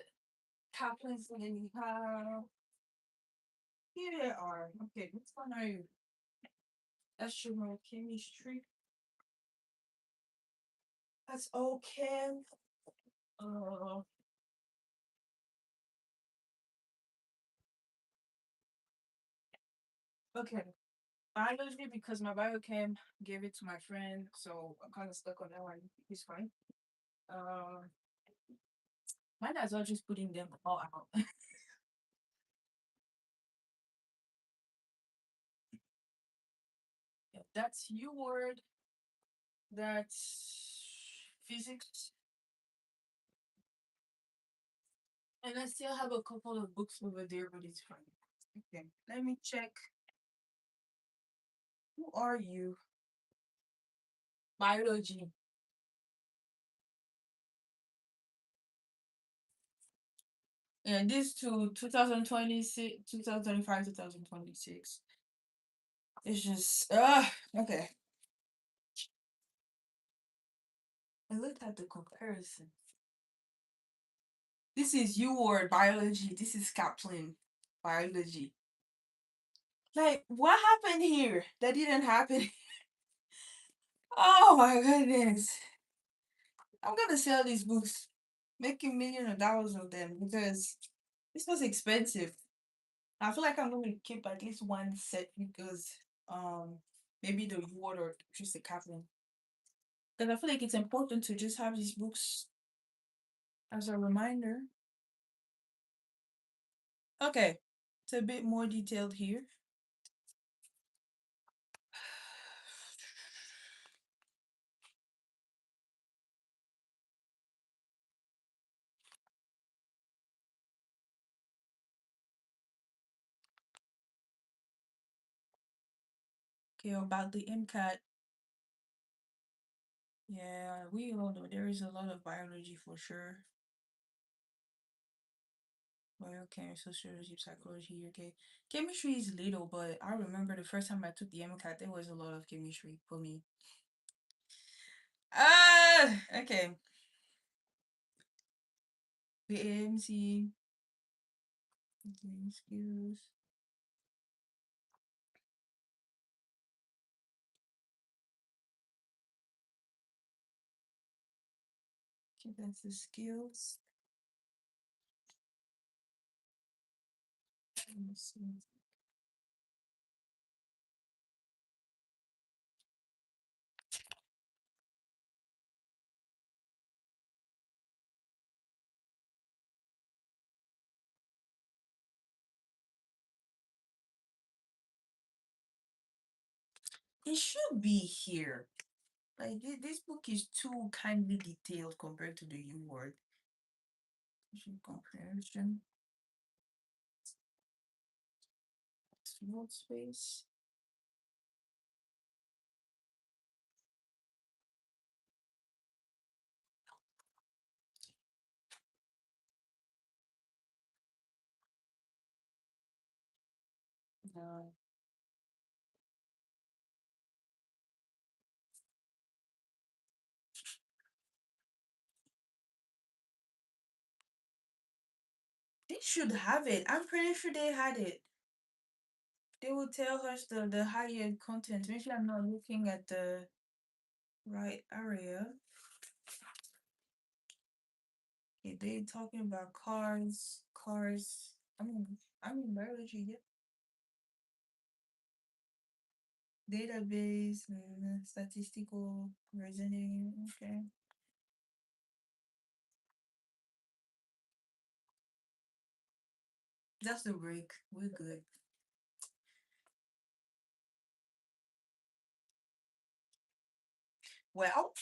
Kaplan's anyhow. Here they are. Okay, which one are you? Astronaut chemistry. That's okay. Uh, okay. Biology because my biochem gave it to my friend, so I'm kind of stuck on that one. It's fine. Uh, Might as well just putting them all out. Yeah, that's U word. That's physics. And I still have a couple of books over there, but it's fine. Okay, let me check. Who are you? Biology. Yeah, this to 2026, 2025, 2026. It's just, okay. I looked at the comparison. This is U word biology. This is Kaplan biology. Like, what happened here? That didn't happen. Oh my goodness. I'm gonna sell these books, making millions of dollars of them because this was expensive. I feel like I'm gonna keep at least one set because um maybe the reward or just the Kaplan. Because I feel like it's important to just have these books as a reminder. Okay, it's a bit more detailed here. Okay, about the MCAT. Yeah, we all know there is a lot of biology for sure. Biochem, sociology, psychology, okay. Chemistry is little, but I remember the first time I took the MCAT, there was a lot of chemistry for me. Okay. The AMC, skills. Okay, that's the skills. Let me see. It should be here. Like this book is too kindly detailed compared to the U word. Comprehension, small space. No. should have it. I'm pretty sure they had it. They will tell us the higher content. Maybe I'm not looking at the right area. Okay, they talking about cars. I'm in biology, yeah. Database, statistical reasoning. Okay, that's the break. We're good. Well,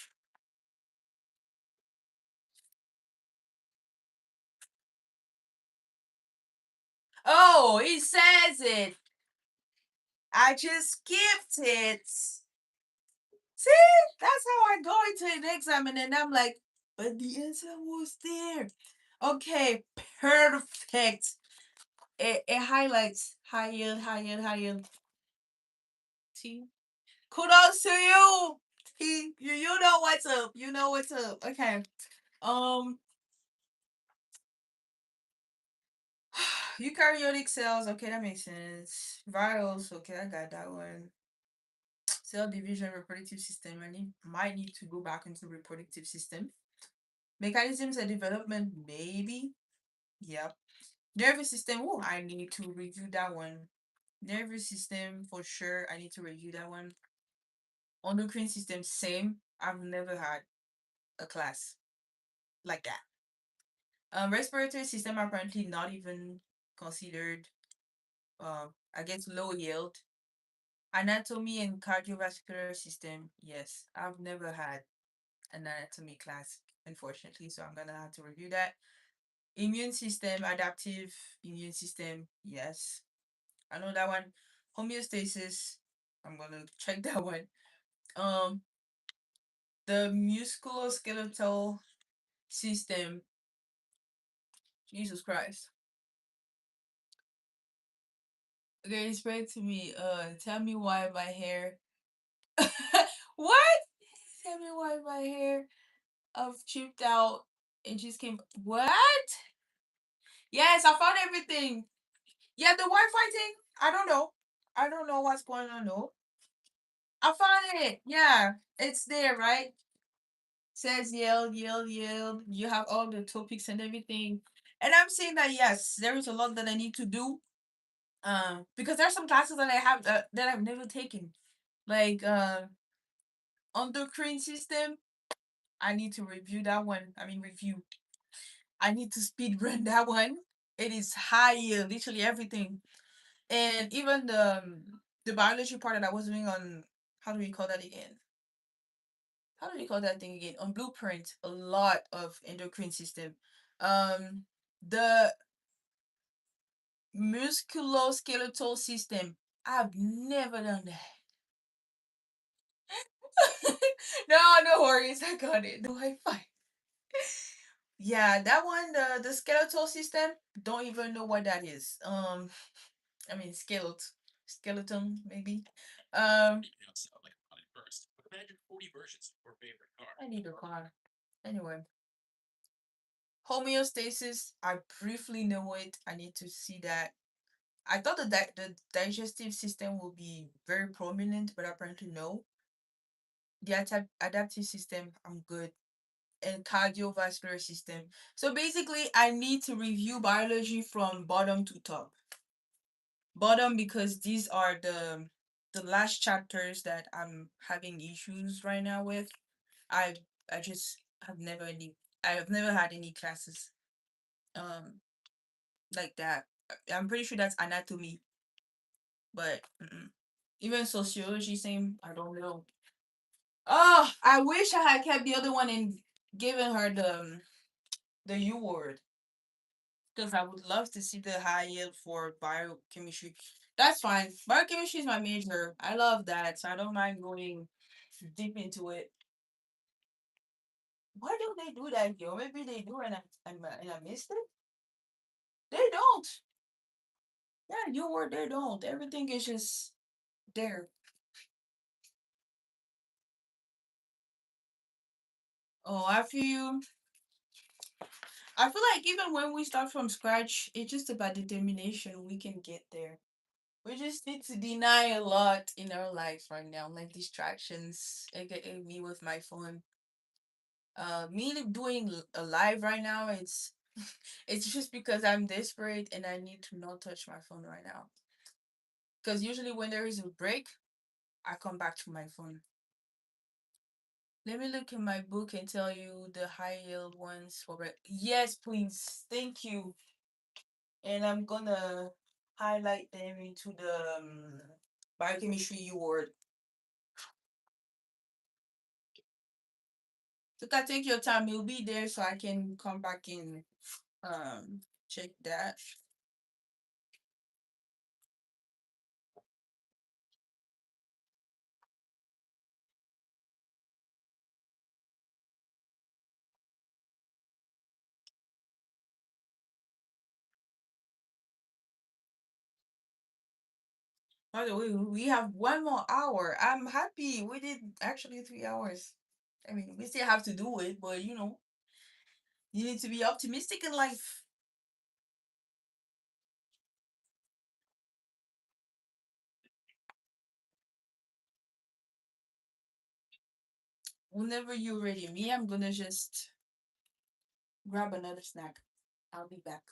oh, it says it. I just skipped it. See, that's how I go into an exam, and then I'm like, but the answer was there. Okay, perfect. It highlights high yield, high yield, high yield. See, kudos to you. You know what's up. You know what's up. Okay. Um, eukaryotic cells. Okay, that makes sense. Virals. Okay, I got that one. Cell division, reproductive system. Might need to go back into reproductive system. Mechanisms of development, maybe. Yep. Nervous system. Oh, I need to review that one. Nervous system for sure. I need to review that one. Endocrine system, same. I've never had a class like that. Respiratory system apparently not even considered. I guess low yield. Anatomy and cardiovascular system. Yes, I've never had an anatomy class, unfortunately. So I'm gonna have to review that. Immune system, adaptive immune system. Yes, I know that one. Homeostasis. I'm gonna check that one. Um, the musculoskeletal system. Jesus Christ. Okay, explain to me. Tell me why my hair. What? Tell me why my hair chipped out and just came. What? Yes, I found everything. Yeah, the Wi-Fi thing. I don't know. I don't know what's going on. No, I found it. Yeah, it's there, right? Says yield, yield, yield. You have all the topics and everything. And I'm saying that yes, there is a lot that I need to do. Because there's some classes that I have that I've never taken, like endocrine system. I need to review that one. I mean, review. I need to speed run that one. It is high yield, literally everything, and even the biology part that I was doing on, how do we call that again? How do we call that thing again? On blueprint, a lot of endocrine system. Um, the musculoskeletal system. I've never done that. No, no worries. I got it. The Wi-Fi. Yeah, that one, the skeletal system. Don't even know what that is. I mean skeleton maybe. Um, I need a car. Anyway, homeostasis. I briefly know it. I need to see that. I thought the digestive system will be very prominent, but apparently no. The adaptive system, I'm good. And cardiovascular system. So basically, I need to review biology from bottom to top. Bottom because these are the last chapters that I'm having issues right now with. I I just have never any I have never had any classes um like that. I'm pretty sure that's anatomy, but even sociology same. I don't know. Oh, I wish I had kept the other one and given her the U word because I would love to see the high yield for biochemistry. That's fine. Biochemistry is my major. I love that, so I don't mind going deep into it. Why don't they do that here? Maybe they do, and I missed it. They don't. Yeah, you were they don't. Everything is just there. Oh, I feel you. I feel like even when we start from scratch, it's just about determination. We can get there. We just need to deny a lot in our lives right now, like distractions, aka me with my phone. Me doing a live right now, it's just because I'm desperate and I need to not touch my phone right now. Because usually when there is a break, I come back to my phone. Let me look in my book and tell you the high yield ones for it. Yes, please. Thank you. And I'm gonna highlight them into the biochemistry award. So that take your time. You'll be there so I can come back and check that. By the way, we have 1 more hour. I'm happy. We did actually 3 hours. I mean, we still have to do it, but you need to be optimistic in life. Whenever you're ready, me, I'm gonna just grab another snack. I'll be back.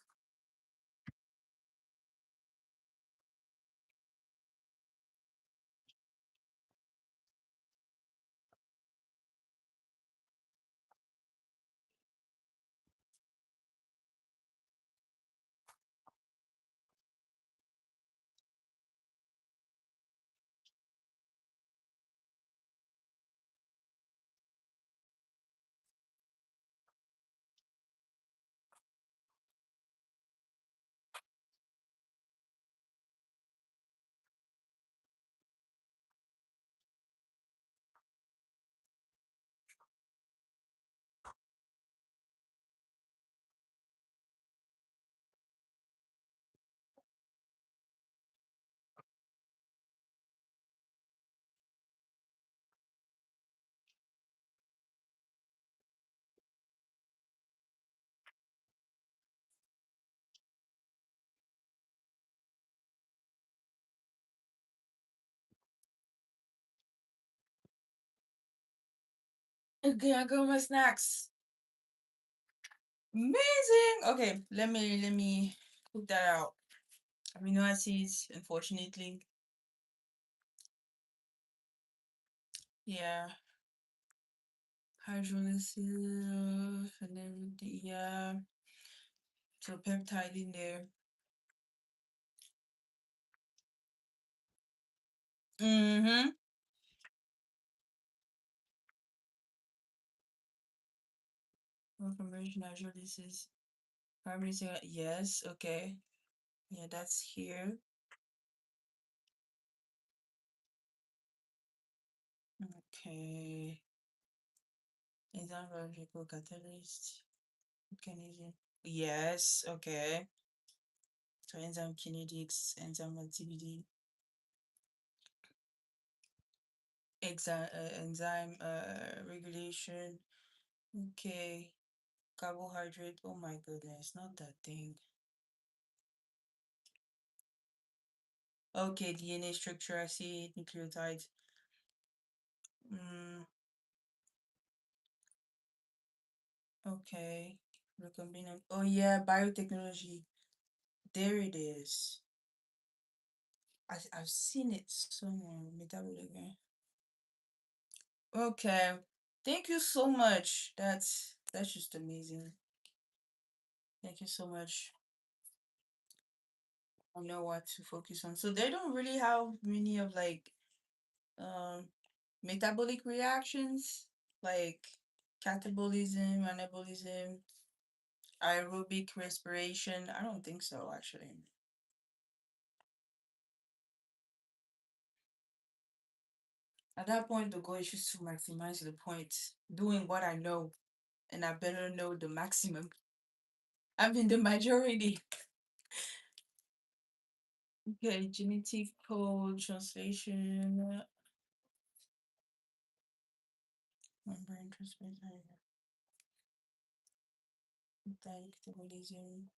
Okay, I got my snacks. Amazing. Okay, let me cook that out. Amino acids, unfortunately. Yeah. Hydrolysis and everything. Yeah. So peptide in there. Mm-hmm. Confirmation hydrolysis. Primary yes, okay. Yeah, that's here. Okay. Enzyme biological catalyst mechanism. Yes, okay. So enzyme kinetics, enzyme activity, enzyme regulation. Okay. Carbohydrate. Oh my goodness, not that thing. Okay, DNA structure, acid, nucleotides. Mm, okay. Recombinant. Oh yeah, biotechnology. There it is. I've seen it somewhere. Metabolic. Okay. Thank you so much. That's just amazing. Thank you so much. I know what to focus on. So they don't really have many of like um metabolic reactions like catabolism, anabolism, aerobic respiration. I don't think so actually. At that point the goal is just to maximize the point, doing what I know, and I better know the maximum. I'm in the majority. Okay, genetic code translation, membrane translation. Organic metabolism.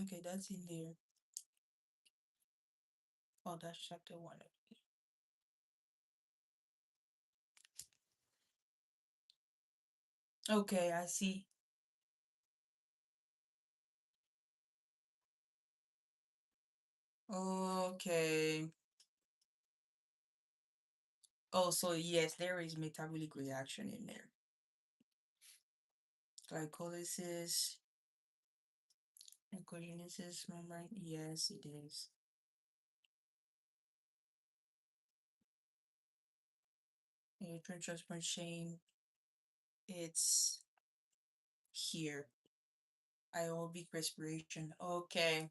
Okay, that's in there. Oh, that's chapter one. Okay, I see. Okay. Oh, so yes, there is metabolic reaction in there. Glycolysis, glycolysis membrane. Yes, it is. Nutrient transport chain. It's here. Aerobic respiration. Okay.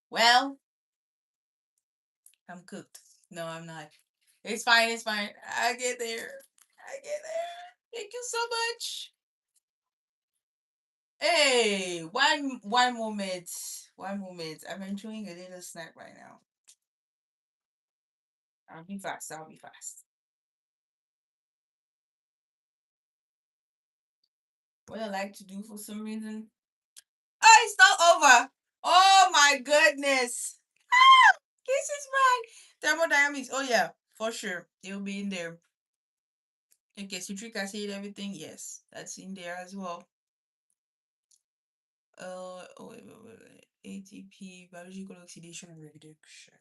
Well, I'm cooked. No, I'm not. It's fine. It's fine. I get there. I get there. Thank you so much. Hey, one moment. One moment. I'm enjoying a little snack right now. I'll be fast. I'll be fast. What I like to do for some reason. Oh, it's not over. Oh my goodness. Ah, this is mine. Thermodynamics. Oh yeah, for sure. It'll be in there. Okay, citric acid, everything. Yes, that's in there as well. Oh, wait. ATP, biological oxidation and reduction.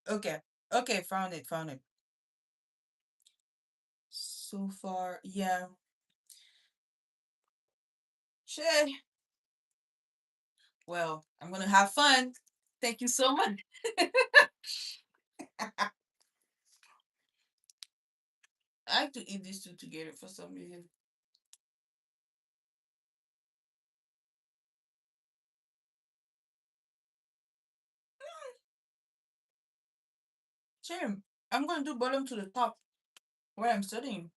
Okay. Okay, found it, found it. So far, yeah. Sure. Well, I'm gonna have fun. Thank you so much. I like to eat these two together for some reason. Sure. I'm gonna do bottom to the top where I'm studying.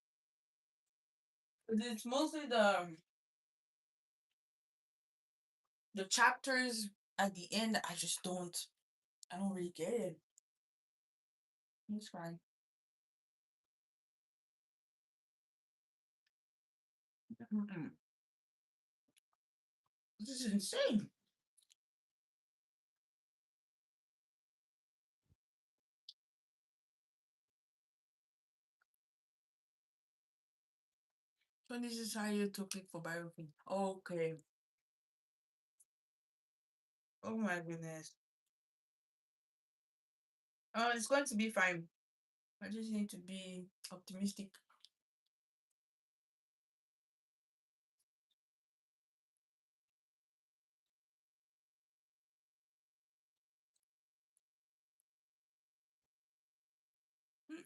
It's mostly the chapters at the end. I don't really get it. It's fine. Mm-mm. This is insane. So this is how you took it for biochem. Okay. Oh my goodness. Oh, it's going to be fine. I just need to be optimistic.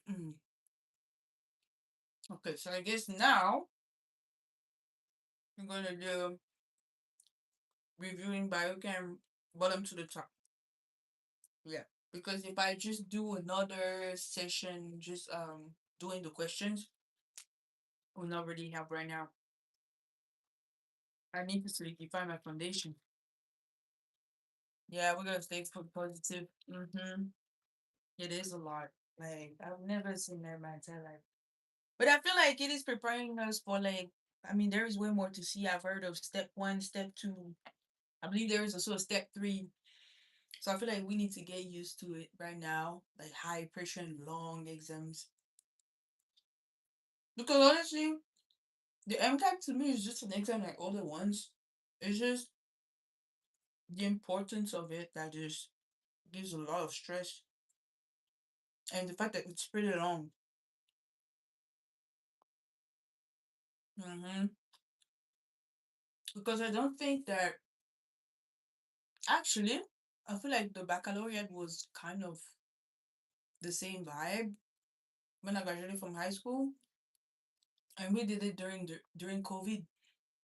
Mm-mm. Okay, so I guess now I'm gonna do reviewing biochem bottom to the top. Yeah. Because if I just do another session, just doing the questions, will not really help right now. I need to solidify my foundation. Yeah, we're gonna stay positive. Mm-hmm. It is a lot. Like I've never seen that in my entire life. But I feel like it is preparing us for like I mean there is way more to see. I've heard of step one, step two. I believe there is also a step three. So I feel like we need to get used to it right now. Like high pressure and long exams. Because honestly, the MCAT to me is just an exam like other ones. It's just the importance of it that just gives a lot of stress. And the fact that it's pretty long. Mm-hmm. Because I don't think that actually I feel like the baccalaureate was kind of the same vibe when I graduated from high school. And we did it during COVID.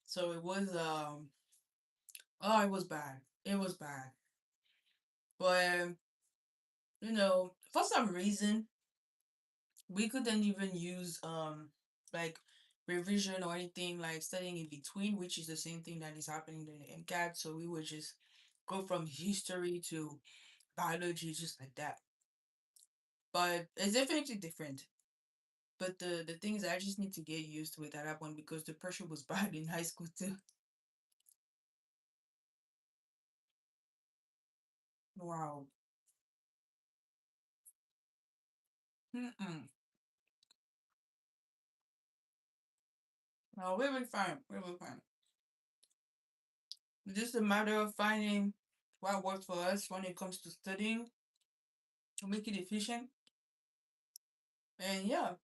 So it was oh it was bad. It was bad. But for some reason we couldn't even use like revision or anything like studying in between, which is the same thing that is happening in the MCAT. So we would just go from history to biology just like that. but it's definitely different. But the thing is, I just need to get used to it at that point because the pressure was bad in high school too. Wow. Mm-mm. No, we'll be fine. We'll be fine. It's just a matter of finding what works for us when it comes to studying to make it efficient. And yeah,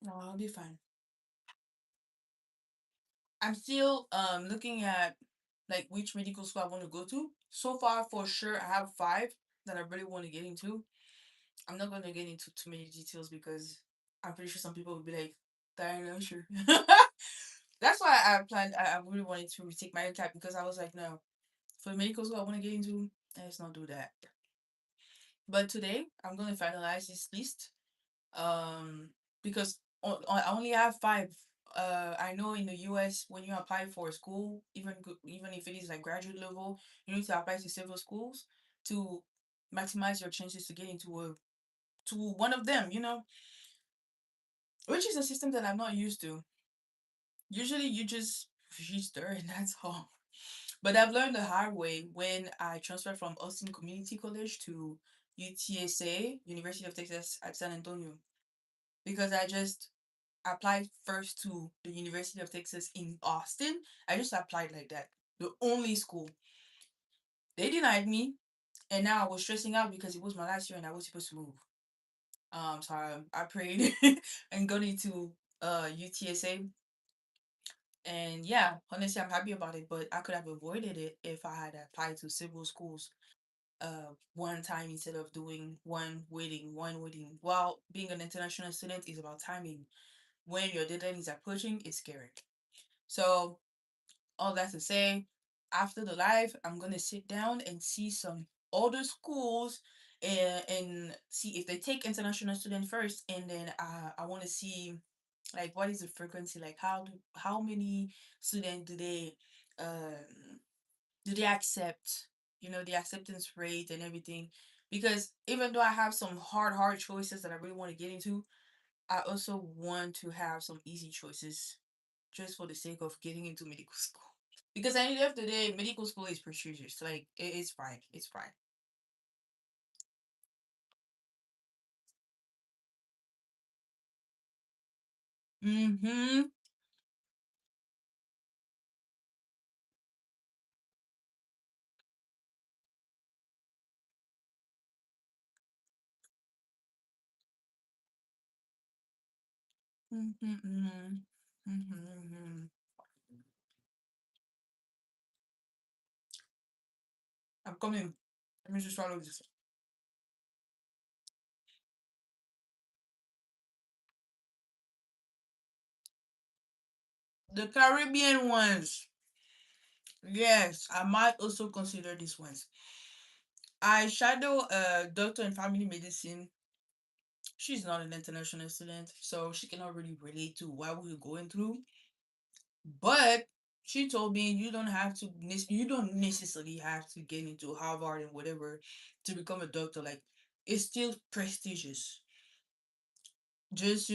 no, I'll be fine. I'm still looking at like which medical school I want to go to. So far, for sure, I have five that I really want to get into. I'm not gonna get into too many details because I'm pretty sure some people will be like, "Diana, sure." That's why I planned. I really wanted to retake my MCAT because I was like, no, for the medical school I want to get into, let's not do that. But today I'm gonna finalize this list. Um, because I only have five. I know in the US when you apply for a school, even if it is like graduate level, you need to apply to several schools to maximize your chances to get into a to one of them. Which is a system that I'm not used to. Usually, you just register and that's all. But I've learned the hard way when I transferred from Austin Community College to UTSA, University of Texas at San Antonio, because I just applied first to the University of Texas in Austin. I just applied like that. The only school. They denied me, and now I was stressing out because it was my last year and I was supposed to move. So I prayed and got into UTSA. And yeah, honestly, I'm happy about it, but I could have avoided it if I had applied to several schools one time instead of doing one waiting. While being an international student is about timing. When your deadline is approaching, it's scary. So all that to say, after the live, I'm gonna sit down and see some other schools and see if they take international student first, and then I want to see like what is the frequency, like how many students do they accept, the acceptance rate and everything. Because even though I have some hard choices that I really want to get into, I also want to have some easy choices just for the sake of getting into medical school. Because at the end of the day, medical school is prestigious. Like it's fine. It's fine. Mm-hmm. Mm-hmm. Mm-hmm. Mm-hmm. I'm coming. Let me just swallow this. The Caribbean ones. Yes, I might also consider these ones. I shadow a doctor in family medicine. She's not an international student, so she cannot really relate to what we're going through. But she told me you don't necessarily have to get into Harvard and whatever to become a doctor. Like it's still prestigious. Just,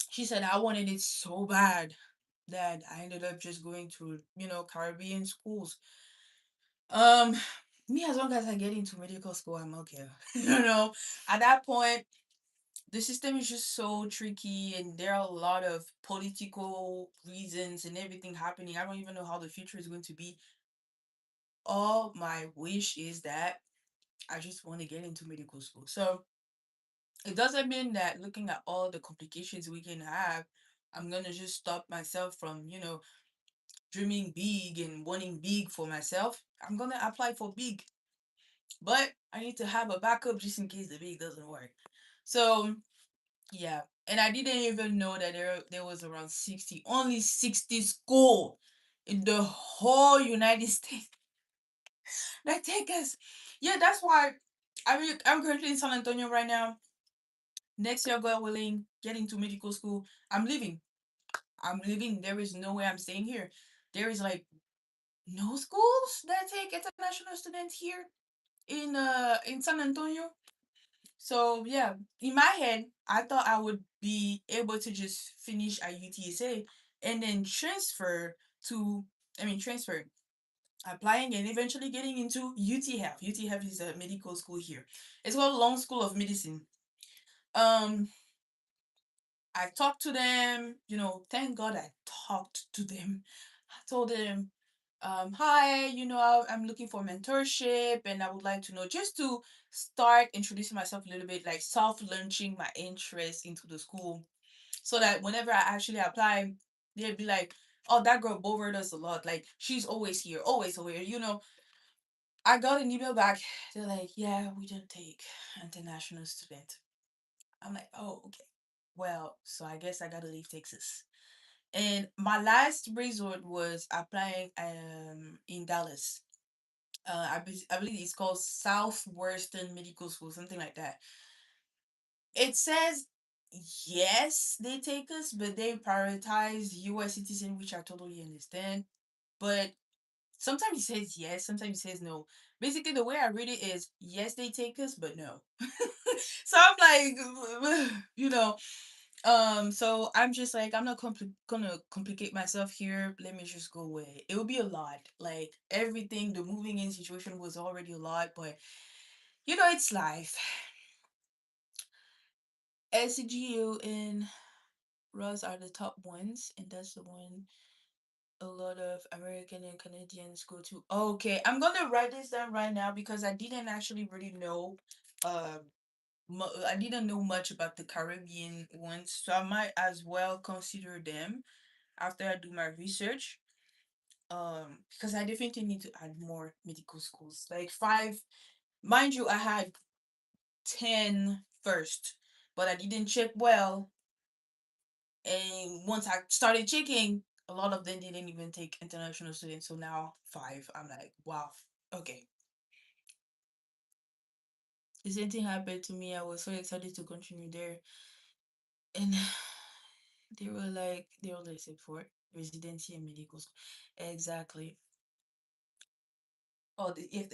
she said I wanted it so bad that I ended up just going to, Caribbean schools. Um, Me, as long as I get into medical school, I'm okay. At that point, the system is just so tricky and there are a lot of political reasons and everything happening. I don't even know how the future is going to be. All my wish is that I just want to get into medical school. So it doesn't mean that looking at all the complications we can have, I'm gonna just stop myself from, dreaming big and wanting big for myself. I'm gonna apply for big, but I need to have a backup just in case the big doesn't work. So yeah, and I didn't even know that there was around 60, only 60 school in the whole United States that take us. Yeah, that's why I'm currently in San Antonio right now. Next year, God willing, get into medical school. I'm leaving. I'm leaving. There is no way I'm staying here. There is like no schools that take international students here in San Antonio. So yeah, in my head, I thought I would be able to just finish at UTSA and then transfer to, transfer, applying and eventually getting into UTHEF. UTHEF is a medical school here. It's called Long School of Medicine. Um, I talked to them, thank God I talked to them. I told them, hi, I'm looking for mentorship and I would like to know just to start introducing myself a little bit, like soft launching my interest into the school so that whenever I actually apply, they'd be like, oh, that girl bothered us a lot. Like, she's always here, always here. I got an email back. They're like, yeah, we don't take international student. I'm like, oh, okay. Well, so I guess I gotta leave Texas. And my last resort was applying in Dallas. I believe it's called Southwestern Medical School, something like that. It says yes, they take us, but they prioritize US citizen, which I totally understand. But sometimes it says yes, sometimes it says no. Basically, the way I read it is yes, they take us, but no. So I'm like, so I'm just like, I'm not gonna complicate myself here. Let me just go away. It will be a lot. Like everything, the moving in situation was already a lot, but it's life. SCGU and Ross are the top ones, and that's the one a lot of American and Canadians go to. Okay, I'm gonna write this down right now because I didn't actually really know. Uh, I didn't know much about the Caribbean ones, so I might as well consider them after I do my research. Because I definitely need to add more medical schools, like five. Mind you, I had 10 first, but I didn't check well. And once I started checking, a lot of them didn't even take international students. So now five. I'm like, wow, okay. The same thing happened to me. I was so excited to continue there. And they were like, say for residency and medical school. Exactly. Oh, if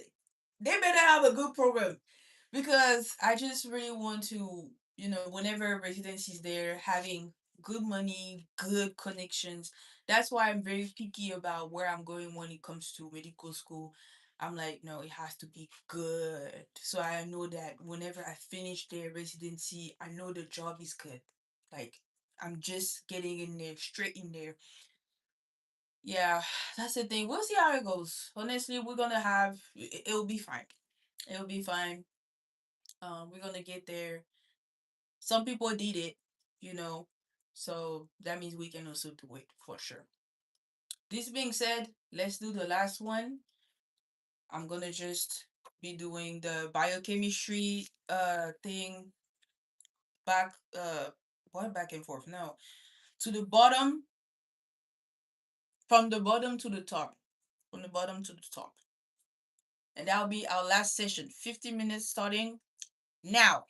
they better have a good program because I just really want to, whenever residency is there, having good money, good connections. That's why I'm very picky about where I'm going when it comes to medical school. I'm like, no, it has to be good. So I know that whenever I finish their residency, I know the job is good. Like, I'm just getting in there, straight in there. Yeah, that's the thing. We'll see how it goes. Honestly, we're gonna have it'll be fine. It'll be fine. We're gonna get there. Some people did it, you know, so that means we can also do it for sure. This being said, let's do the last one. I'm gonna just be doing the biochemistry thing back what back and forth. No. To the bottom, from the bottom to the top. From the bottom to the top. And that'll be our last session. 50 minutes starting now.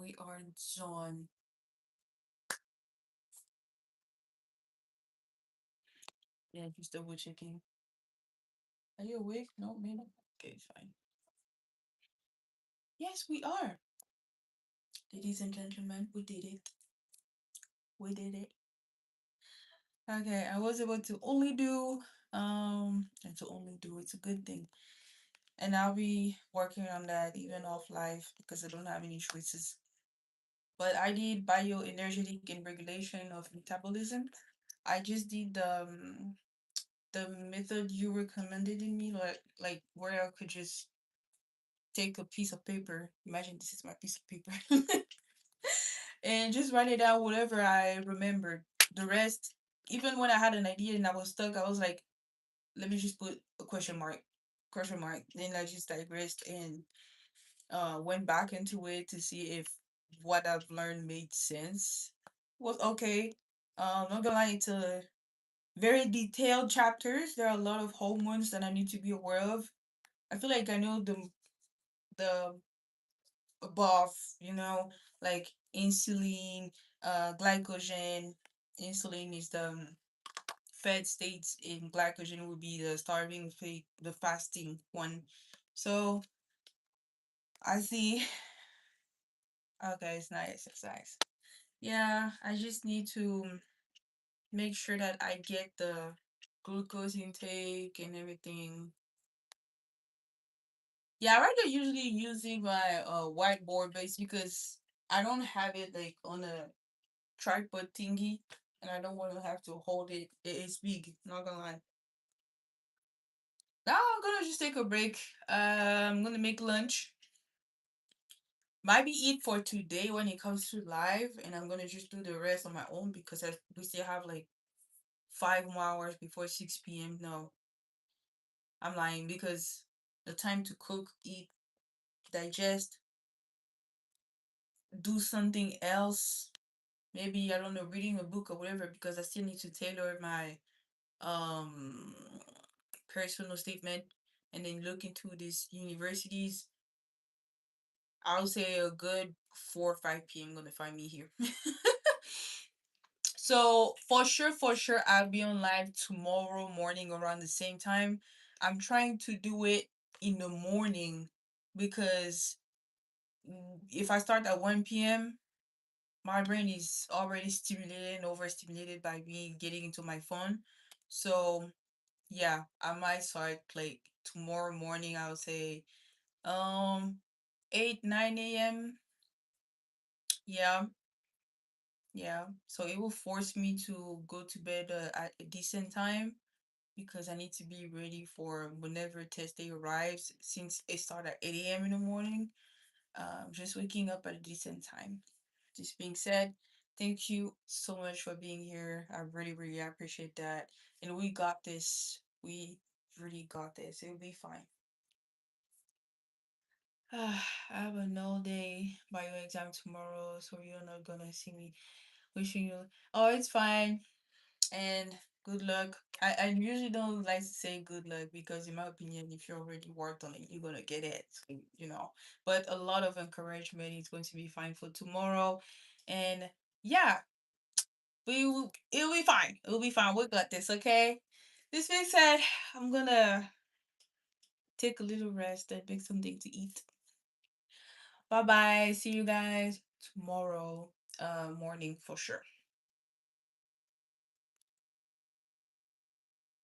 we are done. Yeah, just double checking. Are you awake? No, me no. Okay, fine. Yes, we are. Ladies and gentlemen, we did it. We did it. Okay, I was able to only do and to only do it's a good thing. And I'll be working on that even off life because I don't have any choices. But I did bioenergetic and regulation of metabolism. I just did the method you recommended in me, like where I could just take a piece of paper. Imagine this is my piece of paper. And just write it down whatever I remembered. The rest, even when I had an idea and I was stuck, I was like, let me just put a question mark. Question mark. Then I just digressed and went back into it to see if what I've learned made sense. Was okay. Not gonna lie, it's a very detailed chapters. There are a lot of hormones that I need to be aware of. I feel like I know the above, like insulin, glycogen. Insulin is the fed states, in glycogen would be the starving state, the fasting one. So I see. Okay, it's nice, it's nice. Yeah, I just need to make sure that I get the glucose intake and everything. Yeah, I rather usually using my whiteboard base because I don't have it like on a tripod thingy, and I don't want to have to hold it. It's big, not gonna lie. Now I'm gonna just take a break. I'm gonna make lunch. Might be it for today when it comes to live, and I'm gonna just do the rest on my own because we still have like 5 more hours before 6 p.m. No, I'm lying because the time to cook, eat, digest, do something else. Maybe I don't know, reading a book or whatever because I still need to tailor my um personal statement and then look into these universities. I'll say a good 4 or 5 p.m. gonna find me here. So for sure, I'll be on live tomorrow morning around the same time. I'm trying to do it in the morning because if I start at 1 p.m., my brain is already stimulated and overstimulated by me getting into my phone. So yeah, I might start like tomorrow morning. I'll say um 8 9 a.m. Yeah, yeah. So it will force me to go to bed at a decent time because I need to be ready for whenever test day arrives. Since it starts at 8 a.m. in the morning, just waking up at a decent time. This being said, thank you so much for being here. I really, really appreciate that. And we got this. We really got this. It'll be fine. I have a no day bio exam tomorrow, so you're not gonna see me wishing you. Oh, it's fine. And good luck. I usually don't like to say good luck because, in my opinion, if you already worked on it, you're gonna get it, But a lot of encouragement is going to be fine for tomorrow. And yeah, it'll be fine. It'll be fine. We got this, okay? This being said, I'm gonna take a little rest and make something to eat. Bye bye. See you guys tomorrow morning for sure.